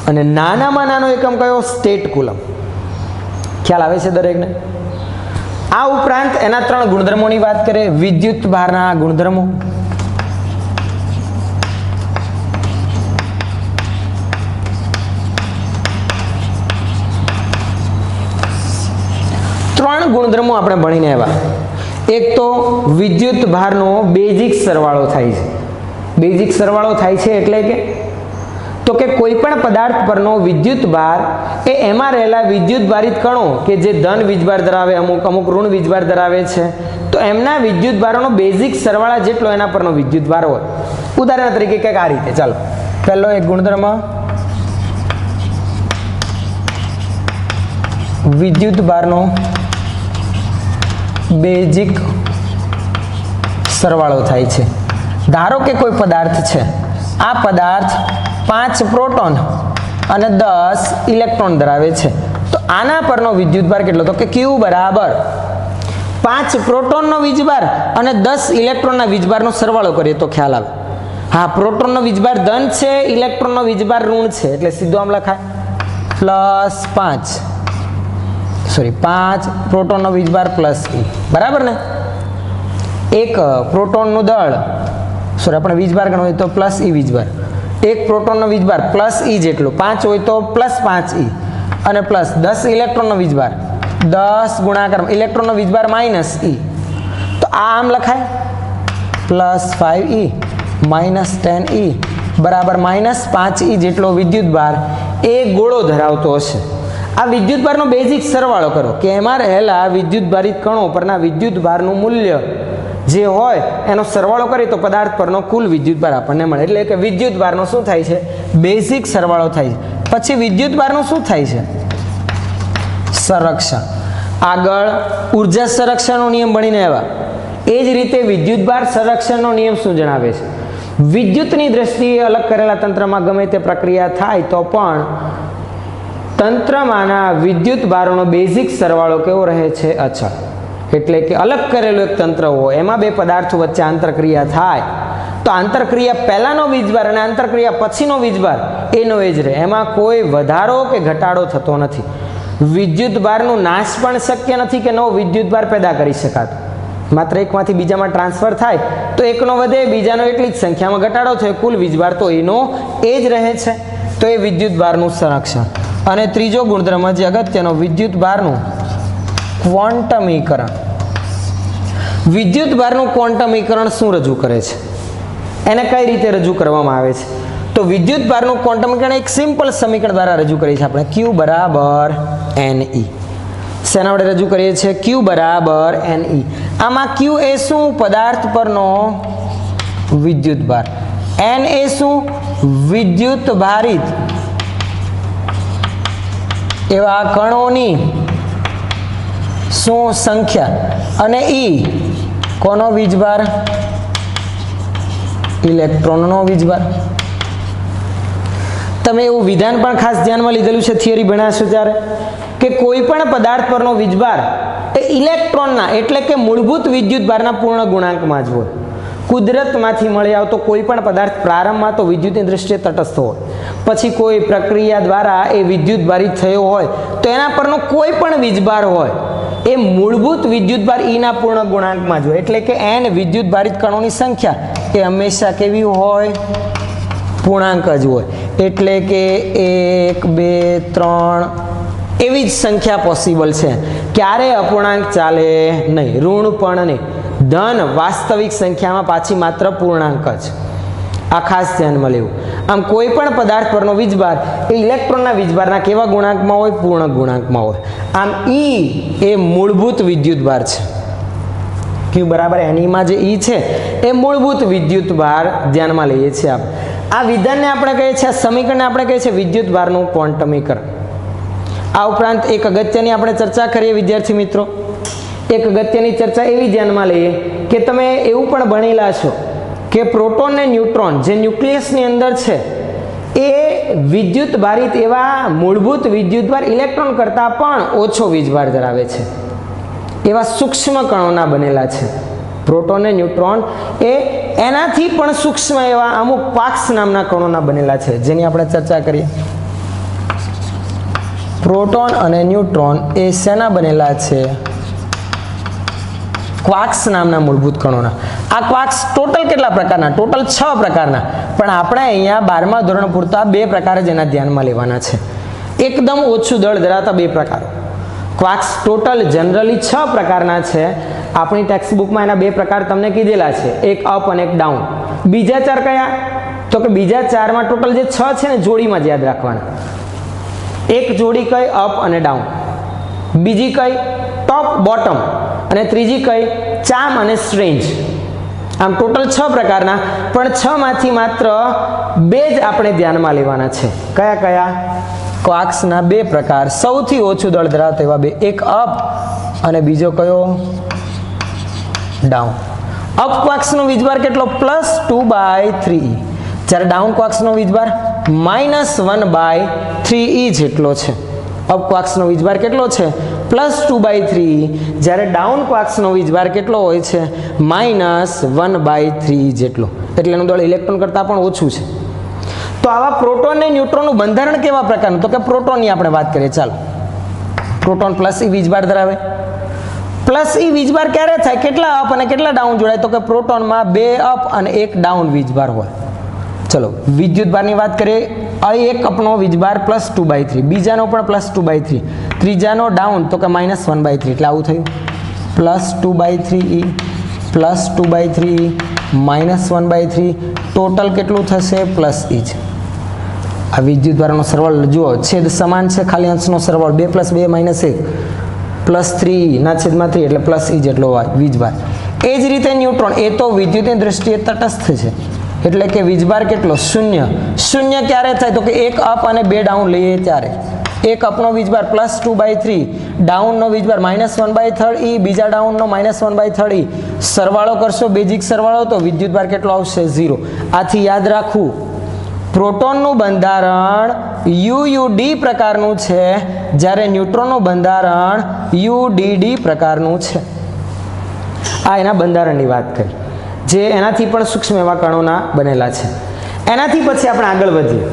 અને નાનામાં નાનો એકમ કયો? State coulomb. ખ્યાલ આવે છે દરેકને? આ ઉપરાંત એના 3 ગુણધર્મોની વાત કરીએ. વિદ્યુત ભારના ગુણધર્મો. ત્રણ ગુણધર્મો આપણે ભણીને આવ્યા. એક તો વિદ્યુત ભારનો બેઝિક સરવાળો થાય છે. બેઝિક સરવાળો થાય છે એટલે કે કોઈ પણ પદાર્થ પરનો વિદ્યુત ભાર એ એમાં રહેલા વિદ્યુત ભારિત કણો કે જે ધન વીજભાર ધરાવે, અમુક ઋણ વીજભાર ધરાવે છે, તો એમના વિદ્યુત ભારોનો બેઝિક સરવાળા જેટલો એના પરનો વિદ્યુત ભાર હોય. ઉદાહરણ તરીકે કંઈક આ રીતે. ચાલો, પહેલો એક ગુણધર્મ વિદ્યુત ભારનો બેઝિક સરવાળો થાય છે. ધારો કે કોઈ પદાર્થ છે, આ પદાર્થ 5 પ્રોટોન અને 10 ઇલેક્ટ્રોન ધરાવે છે, તો આના પરનો વિદ્યુતભાર કેટલો? તો કે Q બરાબર 5 પ્રોટોનનો વીજભાર અને 10 ઇલેક્ટ્રોનના વીજભારનો સરવાળો કરીએ તો ખ્યાલ આવે. હા, પ્રોટોનનો વીજભાર ધન છે, ઇલેક્ટ્રોનનો વીજભાર ઋણ છે, એટલે સીધું આમ લખાય +5 પ્રોટોનનો વીજભાર પ્લસ E, બરાબર ને? એક પ્રોટોનનું દળ, આપણે વીજભાર ગણવું હોય તો પ્લસ E વીજભાર, એક પ્રોટોનનો વીજભાર પ્લસ E જેટલો, 5 હોય તો +5E, અને પ્લસ 10 ઇલેક્ટ્રોનનો વીજભાર, 10 ગુણાકાર ઇલેક્ટ્રોનનો વીજભાર -E, તો આ આમ લખાય +5E -10E બરાબર -5E જેટલો વિદ્યુતભાર એ ગોળો ધરાવતો હશે. આ વિદ્યુતભારનો બેઝિક સરવાળો કરો કે એમાં રહેલા વિદ્યુતભારિત કણો પરના વિદ્યુતભારનું મૂલ્ય જે હોય એનો સરવાળો કરીએ તો પદાર્થ પરનો કુલ વિદ્યુતભાર આપણને મળે. એટલે કે વિદ્યુતભારનો શું થાય છે? બેઝિક સરવાળો થાય છે. પછી વિદ્યુતભારનું શું થાય છે? સંરક્ષણ. આગળ ઉર્જા સંરક્ષણનો નિયમ ભણીને આવ્યા. એ જ રીતે વિદ્યુતભાર સંરક્ષણનો નિયમ શું જણાવે છે? વિદ્યુતની દ્રષ્ટિએ અલગ કરેલા તંત્રમાં ગમે તે પ્રક્રિયા થાય તો પણ તંત્રમાંના વિદ્યુત ભારોનો બેઝિક સરવાળો કેવો રહે છે? અચળ. એટલે કે અલગ કરેલું એક તંત્ર હોય, એમાં બે પદાર્થો વચ્ચે આંતરક્રિયા થાય તો આંતરક્રિયા પહેલાનો વીજભાર અને આંતરક્રિયા પછીનો વીજભાર એનો એ જ રહે, એમાં કોઈ વધારો કે ઘટાડો થતો નથી. વિદ્યુતભારનું નાશ પણ શક્ય નથી કે નવો વિદ્યુતભાર પેદા કરી શકાતો. માત્ર એકમાંથી બીજામાં ટ્રાન્સફર થાય તો એકનો વધે, બીજાનો એટલી જ સંખ્યામાં ઘટાડો થાય, કુલ વીજભાર તો એનો એ જ રહે છે. તો એ વિદ્યુતભારનું સંરક્ષણ. અને ત્રીજો ગુણધર્મ જે અગત્યનો, વિદ્યુતભારનું ક્વોન્ટમીકરણ. વિદ્યુતભારનું ક્વોન્ટમીકરણ શું રજૂ કરે છે? એને કઈ રીતે રજૂ કરવામાં આવે છે? તો વિદ્યુતભારનું ક્વોન્ટમીકરણ એક સિમ્પલ સમીકરણ દ્વારા રજૂ કરીએ છીએ આપણે, Q બરાબર Ne. શેના વડે રજૂ કરીએ છીએ? Q બરાબર Ne. આમાં Q એ શું? પદાર્થ પરનો વિદ્યુતભાર. N એ શું? વિદ્યુત ભારિત એવા કણોની શું? સંખ્યા. અને E કોનો વીજભાર? ઇલેક્ટ્રોનનો વીજભાર. તમે એવું વિધાન પણ ખાસ ધ્યાનમાં લીધેલું છે થિયરી ભણ્યા છો ત્યારે, કે કોઈ પણ પદાર્થ પરનો વીજભાર એ ઇલેક્ટ્રોનના એટલે કે મૂળભૂત વિદ્યુતભારના પૂર્ણ ગુણાંકમાં જ હોય. કુદરતમાંથી મળી આવતો કોઈ પણ પદાર્થ પ્રારંભમાં તો વિદ્યુતની દ્રષ્ટિએ તટસ્થ હોય, પછી કોઈ પ્રક્રિયા દ્વારા એ વિદ્યુત ભારિત થયો હોય તો એના પરનો કોઈ પણ વીજભાર હોય એ મૂળભૂત વિદ્યુતભાર ઈના પૂર્ણ ગુણાંકમાં જ હોય. એટલે કે n વિદ્યુત ભારિત કણોની સંખ્યા એ હંમેશા કેવી હોય? પૂર્ણાંક જ હોય. એટલે કે 1 2 3 એવી જ સંખ્યા પોસિબલ છે. ક્યારે અપૂર્ણાંક ચાલે નહીં, ઋણ પણ નહીં. ધન વાસ્તવિક સંખ્યામાં પાછી માત્ર પૂર્ણાંક જ. આ ખાસ ધ્યાનમાં લેવું. આમ કોઈ પણ પદાર્થ પરનો વીજભાર એ ઇલેક્ટ્રોનના વીજભારના કેવા ગુણાંકમાં હોય? પૂર્ણ ગુણાંકમાં હોય. આમ E એ મૂળભૂત વિદ્યુતભાર છે. Q બરાબર Ne માં જે E છે એ મૂળભૂત વિદ્યુતભાર ધ્યાનમાં લઈએ છીએ આપણે. આ વિધાનને આપણે કહીએ છીએ, આ સમીકરણને આપણે કહીએ છીએ વિદ્યુતભારનું ક્વોન્ટમીકરણ. આ ઉપરાંત એક અગત્યની આપણે ચર્ચા કરીએ વિદ્યાર્થી મિત્રો. એક અગત્યની ચર્ચા એવી ધ્યાનમાં લઈએ કે તમે એવું પણ ભણેલા છો કે પ્રોટોન ને ન્યુટ્રોન જે ન્યુક્લિયસની અંદર છે એ વિદ્યુત ભારિત એવા મૂળભૂત વિદ્યુતભાર ઇલેક્ટ્રોન કરતાં પણ ઓછો વીજભાર ધરાવે છે. એવા સૂક્ષ્મ કણોના બનેલા છે પ્રોટોન અને ન્યુટ્રોન. એ એનાથી પણ સૂક્ષ્મ એવા અમુક ક્વાર્ક્સ નામના કણોના બનેલા છે, જેની આપણે ચર્ચા કરીએ. પ્રોટોન અને ન્યુટ્રોન એ શેના બનેલા છે? ક્વાર્ક્સ નામના મૂળભૂત કણોના. આ ક્વાર્ક્સ ટોટલ કેટલા પ્રકારના? ટોટલ 6 પ્રકારના. પણ આપણે અહીંયા 12મા ધોરણ પૂરતા 2 પ્રકાર જ એના ધ્યાનમાં લેવાના છે. એકદમ ઓછું દળ ધરાવતા 2 પ્રકારો. ક્વાર્ક્સ ટોટલ જનરલી 6 પ્રકારના છે. આપણી ટેક્સ્ટ બુકમાં એના 2 પ્રકાર તમને કીધેલા છે, એક અપ અને એક ડાઉન. બીજા 4 કયા? તો કે બીજા 4માં ટોટલ જે 6 છે ને જોડીમાં જ યાદ રાખવાના. એક જોડી કઈ? અપ અને ડાઉન. બીજી કઈ? Top bottom. અને ત્રીજી કઈ? ચામ અને સ્ટ્રેન્જ. આમ ટોટલ 6 પ્રકારના, પણ 6 માંથી માત્ર 2 જ આપણે ધ્યાનમાં લેવાના છે. કયા કયા? ક્વાર્ક્સના 2 પ્રકાર, સૌથી ઓછું દળ ધરાવતા એવા 2, એક અપ અને બીજો કયો? ડાઉન. અપ ક્વાર્ક્સનો વીજભાર કેટલો? +2/3e. જ્યારે ડાઉન ક્વાર્ક્સનો વીજભાર -1/3e જેટલો છે. અપ ક્વાર્ક્સનો વીજભાર કેટલો છે? +2/3e. જ્યારે ડાઉન ક્વાર્ક્સનો વીજભાર કેટલો હોય છે? -1/3e જેટલો. એટલે એનું દળ ઇલેક્ટ્રોન કરતાં પણ ઓછું છે. તો આવા પ્રોટોન અને ન્યુટ્રોનનું બંધારણ કેવા પ્રકારનું? તો કે પ્રોટોનની આપણે વાત કરીએ. ચાલો, પ્રોટોન +E વીજભાર ધરાવે. +E વીજભાર ક્યારે થાય? કેટલા અપ અને કેટલા ડાઉન જોડાય? તો કે પ્રોટોનમાં 2 અપ અને 1 ડાઉન વીજભાર હોય. ચલો વિદ્યુતભારની વાત કરીએ. અહીં એક અપનો વીજભાર +2/3, બીજાનો પણ +2/3, ત્રીજાનો ડાઉન તો કે -1/3. એટલે આવું થયું +2/3e +2/3e -1/3. ટોટલ કેટલું થશે? +E જ. આ વિદ્યુતભારનો સરવાળો જુઓ, છેદ સમાન છે, ખાલી અંશનો સરવાળો 2 + 2 -1 +3e ના છેદમાં 3 એટલે +E જેટલો વીજભાર. એ જ રીતે ન્યુટ્રોન એ તો વિદ્યુતની દ્રષ્ટિએ તટસ્થ છે. એટલે કે વીજભાર કેટલો? 0. 0 ક્યારે થાય? તો કે 1 અપ અને 2 ડાઉન લઈએ ત્યારે. એક અપનો વીજભાર +2/3, ડાઉનનો વીજભાર -1/3 E, બીજા ડાઉનનો -1/3 E. સરવાળો કરશો, બેઝિક સરવાળો, તો વિદ્યુતભાર કેટલો આવશે? 0. આથી યાદ રાખવું, પ્રોટોનનું બંધારણ UUD પ્રકારનું છે, જ્યારે ન્યુટ્રોનનું બંધારણ UDD પ્રકારનું છે. આ એના બંધારણની વાત કરી, જે એનાથી પણ સૂક્ષ્મ એવા કણોના બનેલા છે. એનાથી પછી આપણે આગળ વધીએ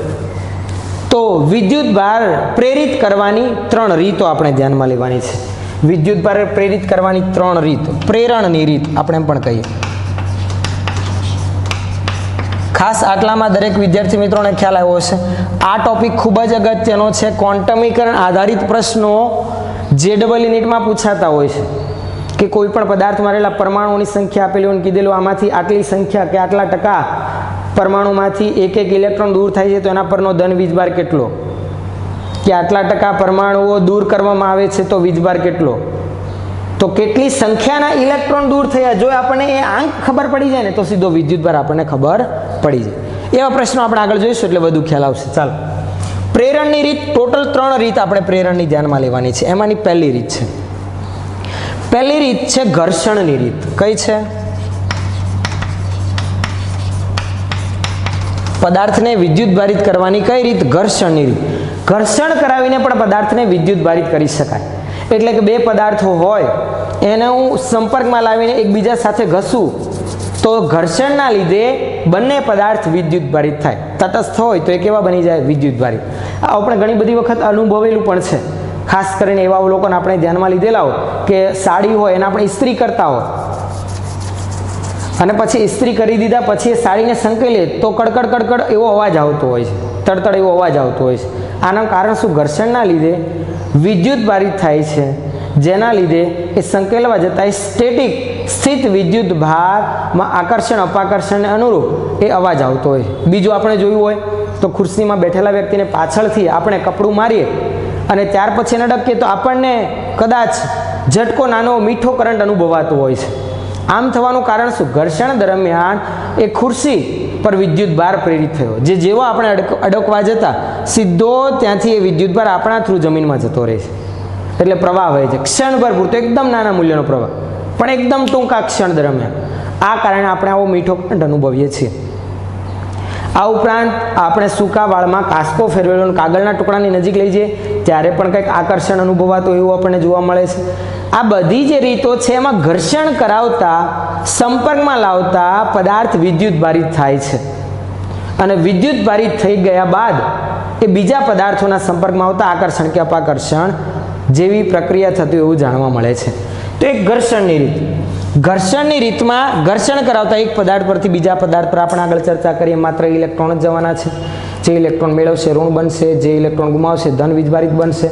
તો વિદ્યુતભાર પ્રેરિત કરવાની 3 રીતો આપણે ધ્યાનમાં લેવાની છે. વિદ્યુતભાર પ્રેરિત કરવાની 3 રીત, પ્રેરણની રીત આપણે એમ પણ કહીએ. ખાસ આટલામાં દરેક વિદ્યાર્થી મિત્રોને ખ્યાલ આવ્યો હશે. આ ટોપિક ખૂબ જ અગત્યનો છે. ક્વોન્ટમીકરણ આધારિત પ્રશ્નો JEE નીટમાં પૂછાતા હોય છે કે કોઈ પણ પદાર્થમાં રહેલા પરમાણુઓની સંખ્યા આપેલી હોય, કીધેલું આમાંથી આટલી સંખ્યા કે આટલા ટકા પરમાણુમાંથી એક ઇલેક્ટ્રોન દૂર થાય છે, તો એના પરનો ધન વીજભાર કેટલો, કે આટલા ટકા પરમાણુઓ દૂર કરવામાં આવે છે તો વીજભાર કેટલો, તો કેટલી સંખ્યાના ઇલેક્ટ્રોન દૂર થયા, જો આપણને એ આંક ખબર પડી જાય ને તો સીધો વિદ્યુતભાર આપણને ખબર પડી જાય. એવા પ્રશ્નો આપણે આગળ જોઈશું એટલે વધુ ખ્યાલ આવશે. ચાલો, પ્રેરણની રીત, ટોટલ 3 રીત આપણે પ્રેરણની ધ્યાનમાં લેવાની છે. એમાંની પહેલી રીત છે ઘર્ષણની રીત. કઈ છે? પદાર્થને વિદ્યુત ભારિત કરવાની કઈ રીત? ઘર્ષણની રીત. ઘર્ષણ કરાવીને પણ પદાર્થને વિદ્યુત ભારિત કરી શકાય. એટલે કે બે પદાર્થો હોય એને હું સંપર્કમાં લાવીને એકબીજા સાથે ઘસું તો ઘર્ષણના લીધે બંને પદાર્થ વિદ્યુત ભારિત થાય. તટસ્થ હોય તો એ કેવા બની જાય? વિદ્યુત ભારિત. આ આપણે ઘણી બધી વખત અનુભવેલું પણ છે. ખાસ કરીને એવા અવલોકન આપણે ધ્યાનમાં લીધેલા હોય કે સાડી હોય એને આપણે ઇસ્ત્રી કરતા હોય અને પછી ઇસ્ત્રી કરી દીધા પછી એ સાડીને સંકેલીએ તો કડકડ કડકડ એવો અવાજ આવતો હોય છે, તડતડ એવો અવાજ આવતો હોય છે. આનું કારણ શું? ઘર્ષણના લીધે વિદ્યુત ભારિત થાય છે, જેના લીધે એ સંકેલવા જતાં સ્ટેટિક સ્થિત વિદ્યુત ભારમાં આકર્ષણ અપાકર્ષણને અનુરૂપ એ અવાજ આવતો હોય. બીજું આપણે જોયું હોય તો ખુરશીમાં બેઠેલા વ્યક્તિને પાછળથી આપણે કપડું મારીએ અને ત્યાર પછી એને ડબકીએ તો આપણને કદાચ ઝટકો નાનો મીઠો કરંટ અનુભવાતો હોય છે. આમ થવાનું કારણ શું? ઘર્ષણ દરમિયાન એ ખુરશી પર વિદ્યુત ભાર પ્રેરિત થયો, જે જેવો આપણે અડકવા જતા સીધો ત્યાંથી એ વિદ્યુત ભાર આપણા થ્રુ જમીનમાં જતો રહે છે. એટલે પ્રવાહ વહે છે ક્ષણભર પૂરતો, એકદમ નાના મૂલ્યનો પ્રવાહ, પણ એકદમ ટૂંકા ક્ષણ દરમિયાન. આ કારણે આપણે આવો મીઠો કરંટ અનુભવીએ છીએ. આ ઉપરાંત આપણે સૂકા વાળમાં કાસ્કો ફેરવેલો કાગળના ટુકડાની નજીક લઈ જઈએ ત્યારે પણ કંઈક આકર્ષણ અનુભવાતું એવું આપણને જોવા મળે છે. આ બધી જે રીતો છે એમાં ઘર્ષણ કરાવતા, સંપર્કમાં લાવતા પદાર્થ વિદ્યુત ભારિત થાય છે અને વિદ્યુત ભારિત થઈ ગયા બાદ એ બીજા પદાર્થોના સંપર્કમાં આવતા આકર્ષણ કે અપાકર્ષણ જેવી પ્રક્રિયા થતી એવું જાણવા મળે છે. તો એક ઘર્ષણની રીત. ઘર્ષણની રીતમાં ઘર્ષણ કરાવતા એક પદાર્થ પરથી બીજા પદાર્થ પર આપણે આગળ ચર્ચા કરીએ માત્ર ઇલેક્ટ્રોન જ જવાના છે. જે ઇલેક્ટ્રોન મેળવશે ઋણ બનશે, જે ઇલેક્ટ્રોન ગુમાવશે ધન વીજભારિત બનશે.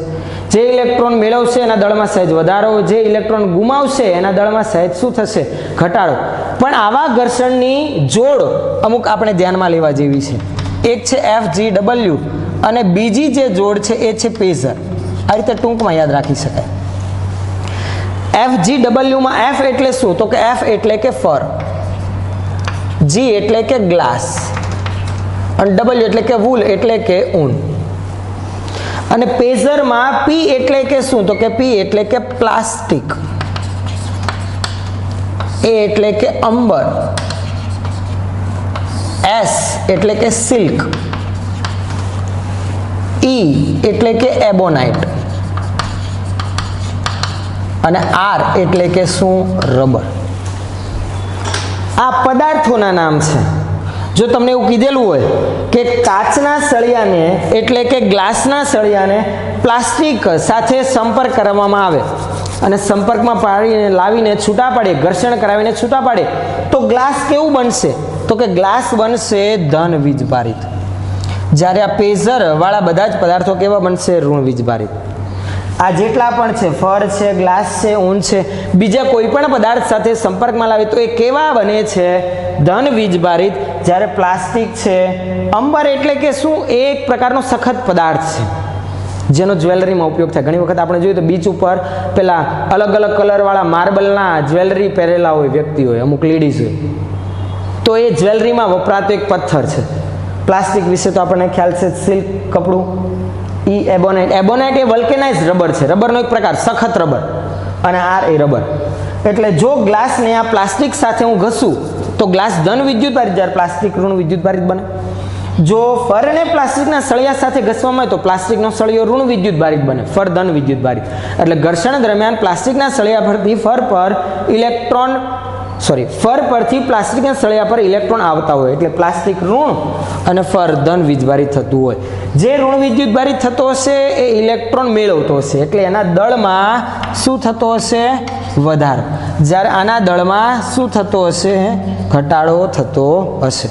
જે ઇલેક્ટ્રોન મેળવશે એના દળમાં સહેજ વધારો, જે ઇલેક્ટ્રોન ગુમાવશે એના દળમાં સહેજ શું થશે? ઘટાડો. પણ આવા ઘર્ષણની જોડ અમુક આપણે ધ્યાનમાં લેવા જેવી છે. એક છે FGW અને બીજી જે જોડ છે એ છે પેઝર. આ રીતે ટૂંકમાં યાદ રાખી શકાય. FGW માં F એટલે શું? તો કે F એટલે કે ફર, G એટલે કે ગ્લાસ અને W એટલે કે વૂલ એટલે કે ઊન. અને પેઝરમાં P એટલે કે શું? તો કે P એટલે કે પ્લાસ્ટિક, A એટલે કે અંબર, S એટલે કે સિલ્ક, E એટલે કે એબોનાઇટ અને R એટલે કે શું? રબર. આ પદાર્થોના નામ છે. જો તમને એવું કીધેલું હોય કે કાચના સળિયાને એટલે કે ગ્લાસના સળિયાને પ્લાસ્ટિક સાથે સંપર્ક કરવામાં આવે અને સંપર્કમાં પાડીને લાવીને છૂટા પાડે, ઘર્ષણ કરાવીને છૂટા પાડે તો ગ્લાસ કેવું બનશે? તો કે ગ્લાસ બનશે ધન વીજભારિત. જ્યારે આ પેઝર વાળા બધા જ પદાર્થો કેવા બનશે? ઋણ વીજભારિત. આ જેટલા પણ છે, ફર છે, ગ્લાસ છે, ઊન છે, બીજા કોઈ પણ પદાર્થ સાથે સંપર્કમાં લાવે તો એ કેવા બને છે? ધન વીજભારિત. જ્યારે પ્લાસ્ટિક છે, અંબર એટલે કે શું? એ એક પ્રકારનો સખત પદાર્થ છે જેનો જ્વેલરીમાં ઉપયોગ થાય. ઘણી વખત આપણે જોઈએ તો બીચ ઉપર પેલા અલગ અલગ કલરવાળા માર્બલના જ્વેલરી પહેરેલા હોય વ્યક્તિ હોય, અમુક લેડીઝ હોય, તો એ જ્વેલરીમાં વપરાતો એક પથ્થર છે. પ્લાસ્ટિક વિશે તો આપણને ખ્યાલ છે, સિલ્ક કપડું, ઈ એબોનાઇટ. એબોનાઇટ એ વલ્કેનાઇઝ રબર છે, રબરનો એક પ્રકાર, સખત રબર, અને આર એ રબર. એટલે જો ગ્લાસને આ પ્લાસ્ટિક સાથે હું ઘસું તો ગ્લાસ ધન વિદ્યુત ભારિત, જ્યારે પ્લાસ્ટિક ઋણ વિદ્યુત ભારિત બને. જો ફરને પ્લાસ્ટિકના સળિયા સાથે ઘસવામાં આવે તો પ્લાસ્ટિકનો સળિયો ઋણ વિદ્યુત ભારિત બને, ફર ધન વિદ્યુત ભારિત. એટલે ઘર્ષણ દરમિયાન પ્લાસ્ટિકના સળિયા પરથી ફર પરથી પ્લાસ્ટિકના સળિયા પર ઇલેક્ટ્રોન આવતા હોય એટલે પ્લાસ્ટિક ઋણ અને ફર ધન વીજભારિત થતું હોય. જે ઋણ વિદ્યુત ભારિત થતો હશે એ ઇલેક્ટ્રોન મેળવતો હશે એટલે એના દળમાં શું થતો હશે? વધારો. જ્યારે આના દળમાં શું થતો હશે? ઘટાડો થતો હશે.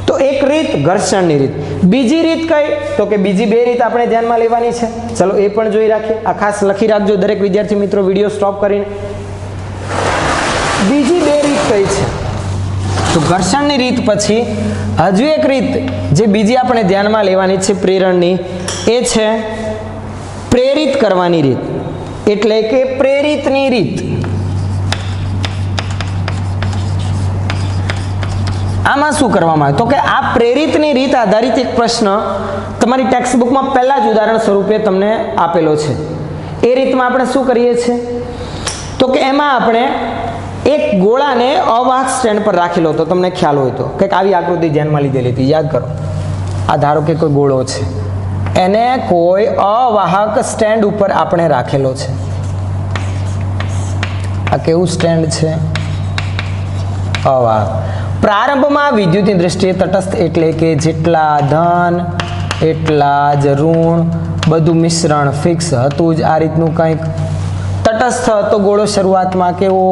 તો એક રીત ઘર્ષણની રીત. બીજી રીત કઈ? તો કે બીજી બે રીત આપણે ધ્યાનમાં લેવાની છે. ચલો એ પણ જોઈ રાખીએ. આ ખાસ લખી રાખજો દરેક વિદ્યાર્થી મિત્રો વિડીયો સ્ટોપ કરીને. બીજી બે રીત કઈ છે? તો ઘર્ષણની રીત પછી હજુ એક રીત જે બીજી આપણે ધ્યાનમાં લેવાની છે પ્રેરણની, એ છે પ્રેરિત કરવાની રીત, એટલે કે પ્રેરિતની રીત. આમાં શું કરવામાં આવે? તો કે આ પ્રેરિતની રીત આધારિત એક પ્રશ્ન તમારી ટેક્સ્ટ બુકમાં પહેલા જ ઉદાહરણ સ્વરૂપે તમને આપેલો છે. એ રીતમાં આપણે શું કરીએ છીએ? તો કે એમાં આપણે એક ગોળાને અવાહક સ્ટેન્ડ પર રાખેલો હતો, તમને ખ્યાલ હોય તો કંઈક આવી આકૃતિ ધ્યાનમાં લીધેલી હતી, યાદ કરો. આ ધારો કે કોઈ ગોળો છે, એને કોઈ અવાહક સ્ટેન્ડ ઉપર આપણે રાખેલો છે. આ કેવું સ્ટેન્ડ છે? અવાહક. પ્રારંભમાં વિદ્યુતની દ્રષ્ટિએ તટસ્થ, એટલે કે જેટલા ધન એટલા જ ઋણ, બધું મિશ્રણ ફિક્સ હતું જ. આ રીતનું કંઈક તટસ્થ હતો ગોળો શરૂઆતમાં. કેવો?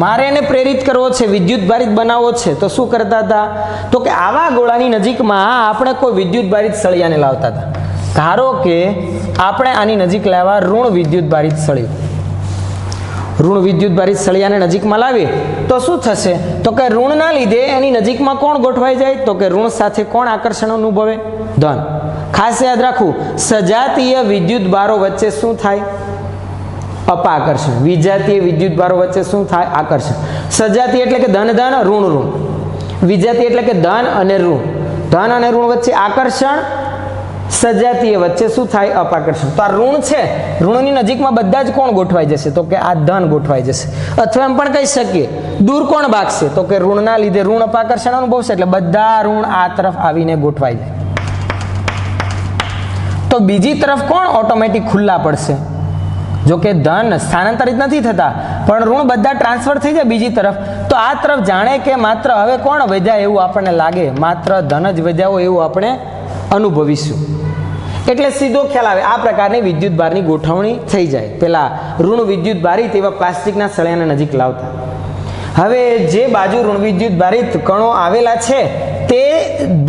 મારે એને પ્રેરિત કરવો છે, વિદ્યુત ભારિત બનાવવો છે, તો શું કરતા હતા? તો કે આવા ગોળાની નજીકમાં આપણે કોઈ વિદ્યુત ભારિત સળિયાને લાવતા હતા. ધારો કે આપણે આની નજીક લાવવા ઋણ વિદ્યુત ભારિત સળિયું. ઋણ વિદ્યુત ભારિત સળિયાને નજીકમાં લાવીએ તો શું થશે? તો કે ઋણના લીધે એની નજીકમાં કોણ ગોઠવાઈ જાય? તો કે ઋણ સાથે કોણ આકર્ષણ અનુભવે? ધન. ખાસ યાદ રાખવું, સજાતીય વિદ્યુત ભારો વચ્ચે શું થાય? અપાકર્ષણ. વિજાતીય વિદ્યુત ભારો વચ્ચે શું થાય? આકર્ષણ. સજાતીય એટલે કે ધન ધન, ઋણ ઋણ. વિજાતીય એટલે કે ધન અને ઋણ. ધન અને ઋણ વચ્ચે આકર્ષણ, સજાતીય વચ્ચે શું થાય? અપાકર્ષણ. તો આ ઋણ છે, ઋણની નજીકમાં બધા જ કોણ ગોઠવાઈ જશે? તો કે આ ધન ગોઠવાઈ જશે. અથવા એમ પણ કહી શકીએ દૂર કોણ ભાગશે? તો કે ઋણના લીધે ઋણ અપાકર્ષણ અનુભવશે એટલે બધા ઋણ આ તરફ આવીને ગોઠવાઈ જાય. તો બીજી તરફ કોણ ઓટોમેટિક ખુલ્લા પડશે? જો કે ધન સ્થાનાંતરિત નથી થતા પણ ઋણ બધા ટ્રાન્સફર થઈ જાય બીજી તરફ, તો આ તરફ જાણે કે માત્ર હવે કોણ વધ્યા એવું આપણને લાગે, માત્ર ધન જ વધ્યા હોય એવું આપણે અનુભવીશું. એટલે સીધો ખ્યાલ આવે આ પ્રકારની વિદ્યુત ભારની ગોઠવણી થઈ જાય. પેલા ઋણ વિદ્યુત ભારિત એવા પ્લાસ્ટિકના સળિયાને નજીક લાવતા. હવે જે બાજુ ઋણ વિદ્યુત ભારિત કણો આવેલા છે તે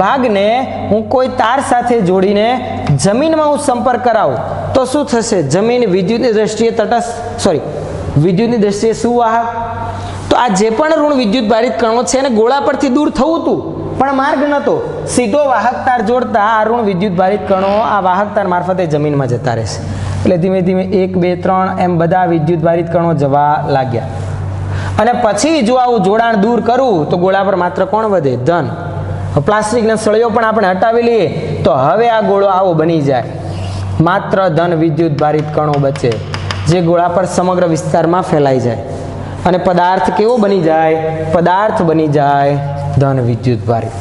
ભાગને હું કોઈ તાર સાથે જોડીને જમીનમાં હું સંપર્ક કરાવું તો શું થશે? જમીન વિદ્યુતની દ્રષ્ટિએ વિદ્યુતની દ્રષ્ટિએ સુવાહક. તો આ જે પણ ઋણ વિદ્યુત ભારિત કણો છે એને ગોળા પરથી દૂર થવું હતું પણ માર્ગ નહોતો. સીધો વાહક તાર જોડતા આ ઋણ વિદ્યુત ભારિત કણો આ વાહક તાર મારફતે જમીનમાં જતા રહેશે. એટલે ધીમે ધીમે 1 2 3 એમ બધા વિદ્યુત ભારિત કણો જવા લાગ્યા. અને પછી જો આવું જોડાણ દૂર કરું તો ગોળા પર માત્ર કોણ વધે? ધન. પ્લાસ્ટિકના સળિયો પણ આપણે હટાવી લઈએ તો હવે આ ગોળો આવો બની જાય. માત્ર ધન વિદ્યુત ભારિત કણો બચે જે ગોળા પર સમગ્ર વિસ્તારમાં ફેલાઈ જાય અને પદાર્થ કેવો બની જાય? પદાર્થ બની જાય ધન વિદ્યુત ભારિત.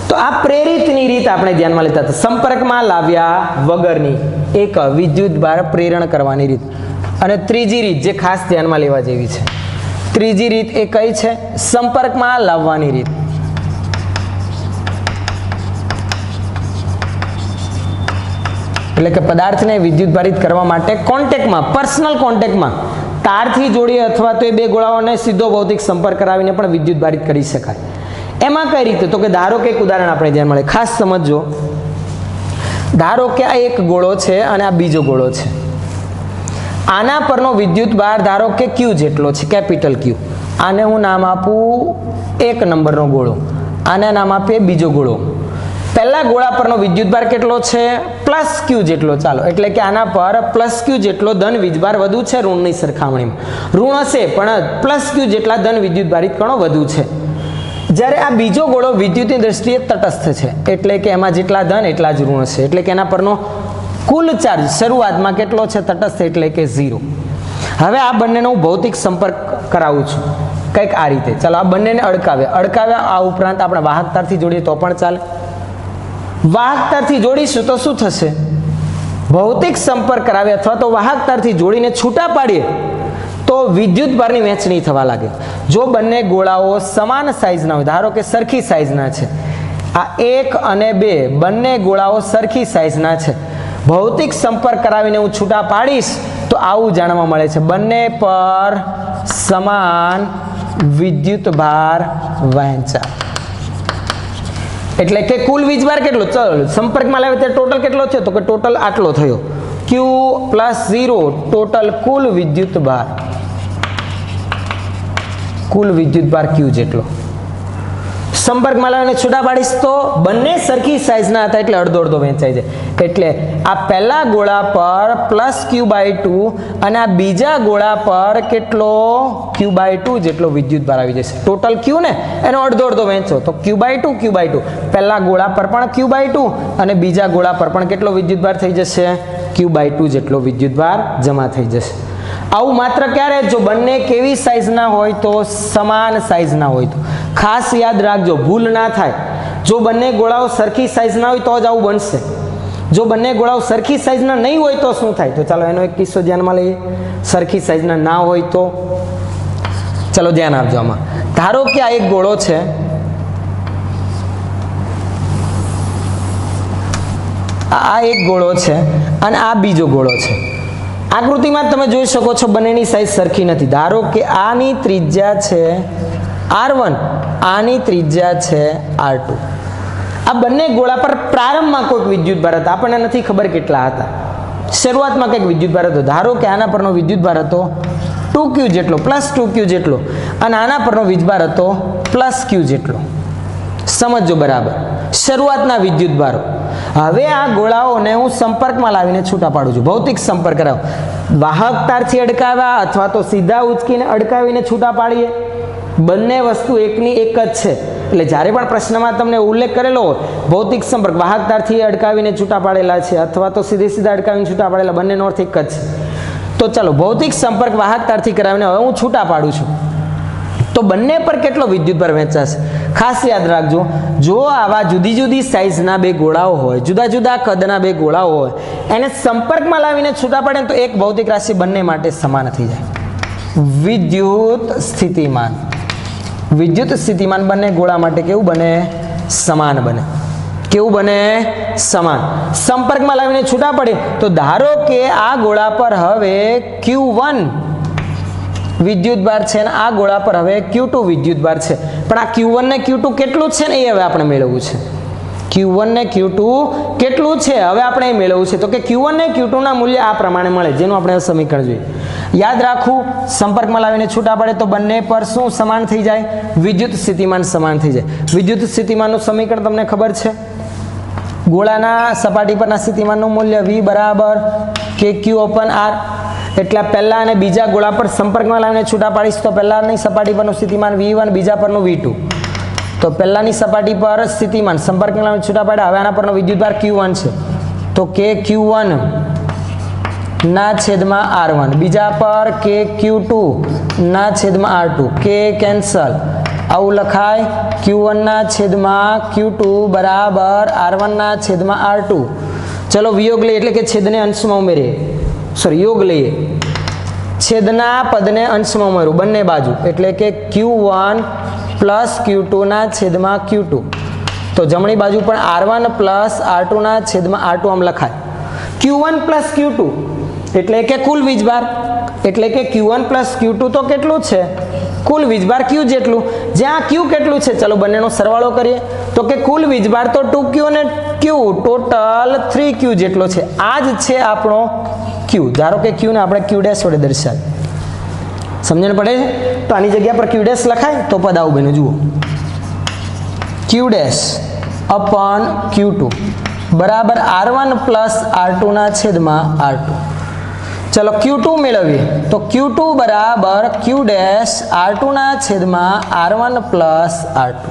તો આ પ્રેરિતની રીત આપણે ધ્યાનમાં લેતા હતા. સંપર્કમાં લાવ્યા વગરની એક વિદ્યુત ભાર પ્રેરણ કરવાની રીત. અને ત્રીજી રીત જે ખાસ ધ્યાનમાં લેવા જેવી છે, ત્રીજી રીત એ કઈ છે? સંપર્કમાં લાવવાની રીત. એટલે કે પદાર્થને વિદ્યુત ભારિત કરવા માટે કોન્ટેક્ટમાં, પર્સનલ કોન્ટેક્ટમાં તારથી જોડીએ અથવા તો એ બે ગોળાઓને સીધો ભૌતિક સંપર્ક કરાવીને પણ વિદ્યુત ભારિત કરી શકાય. એમાં કઈ રીતે? તો કે ધારો કે એક ઉદાહરણ આપણે ધ્યાનમાં લઈએ, ખાસ સમજજો. ધારો કે આ એક ગોળો છે અને આ બીજો ગોળો છે. આના પરનો વિદ્યુત ભાર ધારો કે Q જેટલો છે, કેપિટલ Q. આને હું નામ આપું 1 નંબરનો ગોળો, આને નામ આપીએ બીજો ગોળો. પહેલા ગોળા પરનો વિદ્યુત ભાર કેટલો છે? +Q જેટલો. ચાલો, એટલે કે આના પર +Q જેટલો ધન વીજભાર વધુ છે ઋણની સરખામણીમાં. ઋણ હશે પણ +Q જેટલા ધન વિદ્યુત ભારિત કણો વધુ છે. જ્યારે આ બીજો ગોળો વિદ્યુતની દ્રષ્ટિએ તટસ્થ છે, એટલે કે એમાં જેટલા ધન એટલા જ ઋણ છે, એટલે કે એના પરનો કુલ ચાર્જ શરૂઆતમાં કેટલો છે? તટસ્થ, એટલે કે 0. હવે આ બંનેનો હું ભૌતિક સંપર્ક કરાવું છું કંઈક આ રીતે. ચાલો આ બંનેને અડકાવ્યા. આ ઉપરાંત આપણે વાહકતારથી જોડીએ તો પણ ચાલે. વાહકતારથી જોડીશું તો શું થશે? ભૌતિક સંપર્ક કરાવે અથવા તો વાહકતારથી જોડીને છૂટા પાડીએ તો વિદ્યુત ભારની વહેંચણી થવા લાગે. જો બંને ગોળાઓ સમાન સાઈઝના હોય, ધારો કે સરખી સાઈઝના છે, આ 1 અને 2 બંને ગોળાઓ સરખી સાઈઝના છે, ભૌતિક સંપર્ક કરાવીને હું છૂટા પાડીશ તો આવું જાણવા મળે છે, બંને પર સમાન વિદ્યુત ભાર વહેંચાય. એટલે કે કુલ વીજભાર કેટલો? ચલો સંપર્કમાં લાવે ત્યારે ટોટલ કેટલો થયો? તો કે ટોટલ આટલો થયો, Q + 0 ટોટલ કુલ વિદ્યુત ભાર Q જેટલો. સંપર્કમાં લાવીને છૂટા પાડીશ તો બંને સરખી સાઈઝના હતા એટલે અડધો અડધો વહેંચાઈ જાય. એટલે આ પહેલા ગોળા પર +Q/2 અને આ બીજા ગોળા પર કેટલો? Q/2 જેટલો વિદ્યુત ભાર આવી જશે. ટોટલ Q ને એનો અડધો અડધો વહેંચો તો Q/2 પહેલા ગોળા પર પણ Q/2 અને બીજા ગોળા પર પણ કેટલો વિદ્યુત ભાર થઈ જશે? Q/2 જેટલો વિદ્યુત ભાર જમા થઈ જશે. આવું માત્ર ક્યારે? જો બંને કેવી સાઈઝના હોય તો? સમાન સાઈઝના હોય તો. ખાસ યાદ રાખજો, ભૂલ ના થાય. જો બંને ગોળાઓ સરખી સાઈઝના હોય તો જ આવું બનશે. જો બંને ગોળાઓ સરખી સાઈઝના નહીં હોય તો શું થાય? તો ચાલો એનો એક કિસ્સો ધ્યાનમાં લઈએ. સરખી સાઈઝના ના હોય તો ચાલો ધ્યાન આપજો આમાં. ધારો કે આ એક ગોળો છે, આ એક ગોળો છે અને આ બીજો ગોળો છે. આકૃતિમાં તમે જોઈ શકો છો બંનેની સાઈઝ સરખી નથી. ધારો કે આની ત્રિજ્યા છે R1, આની ત્રિજ્યા છે R2. આ બંને ગોળા પર પ્રારંભમાં કોઈક વિદ્યુત ભાર હતા, આપણને નથી ખબર કેટલા હતા. શરૂઆતમાં કંઈક વિદ્યુત ભાર હતો. ધારો કે આના પરનો વિદ્યુત ભાર હતો 2Q જેટલો, +2Q જેટલો, અને આના પરનો વીજભાર હતો +Q જેટલો. સમજો બરાબર, શરૂઆતના વિદ્યુત ભારો. હવે આ ગોળાઓને હું સંપર્કમાં લાવીને છૂટા પાડું છું, ભૌતિક સંપર્ક કરાવું. વાહક તારથી અડકાવ્યા અથવા તો સીધા ઉચકીને અડકાવીને છૂટા પાડીએ, બંને વસ્તુ એકની એક જ છે. એટલે જ્યારે પણ પ્રશ્નમાં તમને ઉલ્લેખ કરેલો હોય ભૌતિક સંપર્ક, વાહક તારથી અડકાવીને છૂટા પાડેલા છે અથવા તો સીધા અડકાવીને છૂટા પાડેલા, બંનેનો અર્થ એક જ છે. તો ચાલો ભૌતિક સંપર્ક વાહક તારથી કરાવીને હવે હું છૂટા પાડું છું તો બંને પર કેટલો વિદ્યુતભાર વહેંચાશે? ખાસ યાદ રાખજો, જો આવા જુદી જુદી સાઈઝના બે ગોળાઓ હોય, જુદા જુદા કદના બે ગોળાઓ હોય, એને સંપર્કમાં લાવીને છૂટા પડે તો એક ભૌતિક રાશિ બંને માટે સમાન થઈ જાય. વિદ્યુત સ્થિતિમાન બંને ગોળા માટે કેવું બને? સમાન બને. કેવું બને? સમાન. સંપર્કમાં લાવીને છૂટા પડે તો ધારો કે આ ગોળા પર હવે Q1 વિદ્યુતભાર છે અને આ ગોળા પર હવે Q2 વિદ્યુતભાર છે, પણ આ Q1 ને Q2 કેટલું છે ને એ હવે આપણે મેળવવું છે. Q1 ને Q2 કેટલું છે હવે આપણે એ મેળવવું છે. તો કે Q1 ને Q2 ના મૂલ્ય આ પ્રમાણે મળે, જેનું આપણે સમીકરણ જોઈએ. યાદ રાખવું, સંપર્કમાં લાવીને છૂટા પડે તો બંને પર શું સમાન થઈ જાય? વિદ્યુત સ્થિતિમાન સમાન થઈ જાય. વિદ્યુત સ્થિતિમાનનું સમીકરણ તમને ખબર છે? ગોળાના સપાટી પરના સ્થિતિમાનનું મૂલ્ય V બરાબર KQ/R. એટલે પહેલા અને બીજા ગોળા પર સંપર્કમાં લાવીને છૂટા પાડીશ તો પહેલાની સપાટી પરનું સ્થિતિમાન V1, બીજા પરનું V2. તો પહેલાની સપાટી પર સ્થિતિમાન સંપર્કમાં લાવીને છૂટા પાડ્યા, હવે આના પરનો વિદ્યુતભાર Q1 છે તો KQ1 ના છેદમાં R1, બીજા પર KQ2 ના છેદમાં R2, K કેન્સલ, આવું લખાય Q1 ના છેદમાં Q2 બરાબર R1 ના છેદમાં R2. ચલો વિયોગ લઈએ એટલે કે છેદને અંશમાં ઉમેરીએ, યોગ લઈએ, છેદના પદને અંશમાં ઉમેરું બંને બાજુ, એટલે કે Q1 પ્લસ Q2 ના છેદમાં Q2. તો જમણી બાજુ પણ R1 પ્લસ R2 ના છેદમાં R2 આમ લખાય. Q1 પ્લસ Q2 એટલે કે કુલ વીજભાર, એટલે કે Q1 પ્લસ Q2 તો કેટલું છે? કુલ વીજભાર Q જેટલું. જ્યાં Q કેટલું છે ચલો બંનેનો સરવાળો કરીએ તો કે કુલ વીજભાર તો 2Q અને Q ટોટલ 3Q જેટલો છે. આ જ છે આપણો Q. ધારો કે Q ને આપણે Q ડેશ વડે દર્શાવીએ, સમજણ પડે છે? તો આની જગ્યા પર Q ડેશ લખાય તો પદ આવું બને, જુઓ Q ડેશ અપોન Q2 બરાબર R1 પ્લસ R2 ના છેદમાં R2. ચલો Q2 મેળવીએ તો Q2 બરાબર Q ડેશ R2 ના છેદમાં R1 પ્લસ R2.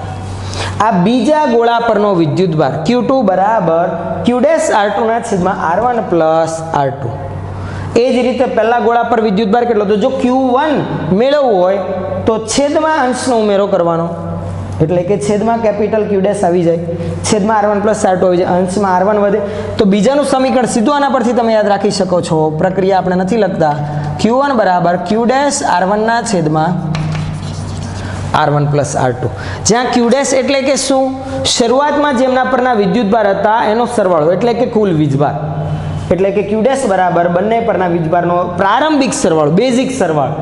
આ બીજા ગોળા પરનો વિદ્યુતભાર Q2 બરાબર Q ડેશ R2 ના છેદમાં R1 પ્લસ R2. એ જ રીતે પહેલા ગોળા પર વિદ્યુતભાર કેટલો? તો જો Q1 મેળવવું હોય તો છેદમાં અંશનો ઉમેરો કરવાનો, એટલે કે છેદમાં કેપિટલ Q ડેશ આવી જાય, છેદમાં R1 પ્લસ R2 આવી જાય, અંશમાં R1 વધે. તો બીજાનું સમીકરણ સીધું આના પરથી તમે યાદ રાખી શકો છો. પ્રક્રિયા આપણે નથી લખતા. Q1 બરાબર Q ડેશ R1 ના છેદમાં R1 પ્લસ R2. જ્યાં Q ડેશ એટલે કે શું? શરૂઆતમાં જેમના પરના વિદ્યુતભાર હતા એનો સરવાળો, એટલે કે કુલ વીજભાર. એટલે કે Q ડેશ બરાબર બંને પરના વીજભારનો પ્રારંભિક સરવાળો, બેઝિક સરવાળો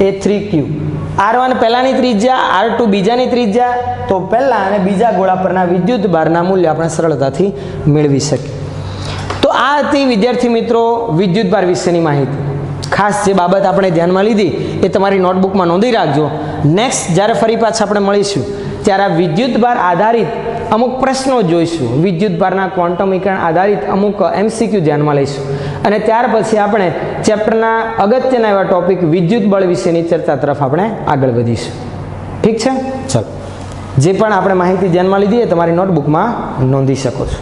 એ 3Q. R1 પહેલાની ત્રિજ્યા, R2 બીજાની ત્રિજ્યા, તો પહેલા અને બીજા ગોળા પરના વિદ્યુતભારના મૂલ્ય આપણે સરળતાથી મેળવી શકીએ. તો આ હતી વિદ્યાર્થી મિત્રો વિદ્યુતભાર વિશેની માહિતી. ખાસ જે બાબત આપણે ધ્યાનમાં લીધી એ તમારી નોટબુકમાં નોંધી રાખજો. નેક્સ્ટ જ્યારે ફરી પાછા આપણે મળીશું ત્યારે આ વિદ્યુતભાર આધારિત અમુક પ્રશ્નો જોઈશું, વિદ્યુતભારના ક્વોન્ટમ વિકર્ણ આધારિત અમુક MCQ ધ્યાનમાં લઈશું, અને ત્યાર પછી આપણે ચેપ્ટરના અગત્યના એવા ટોપિક વિદ્યુત બળ વિશેની ચર્ચા તરફ આપણે આગળ વધીશું. ઠીક છે? ચાલો, જે પણ આપણે માહિતી ધ્યાનમાં લીધી એ તમારી નોટબુકમાં નોંધી શકો છો.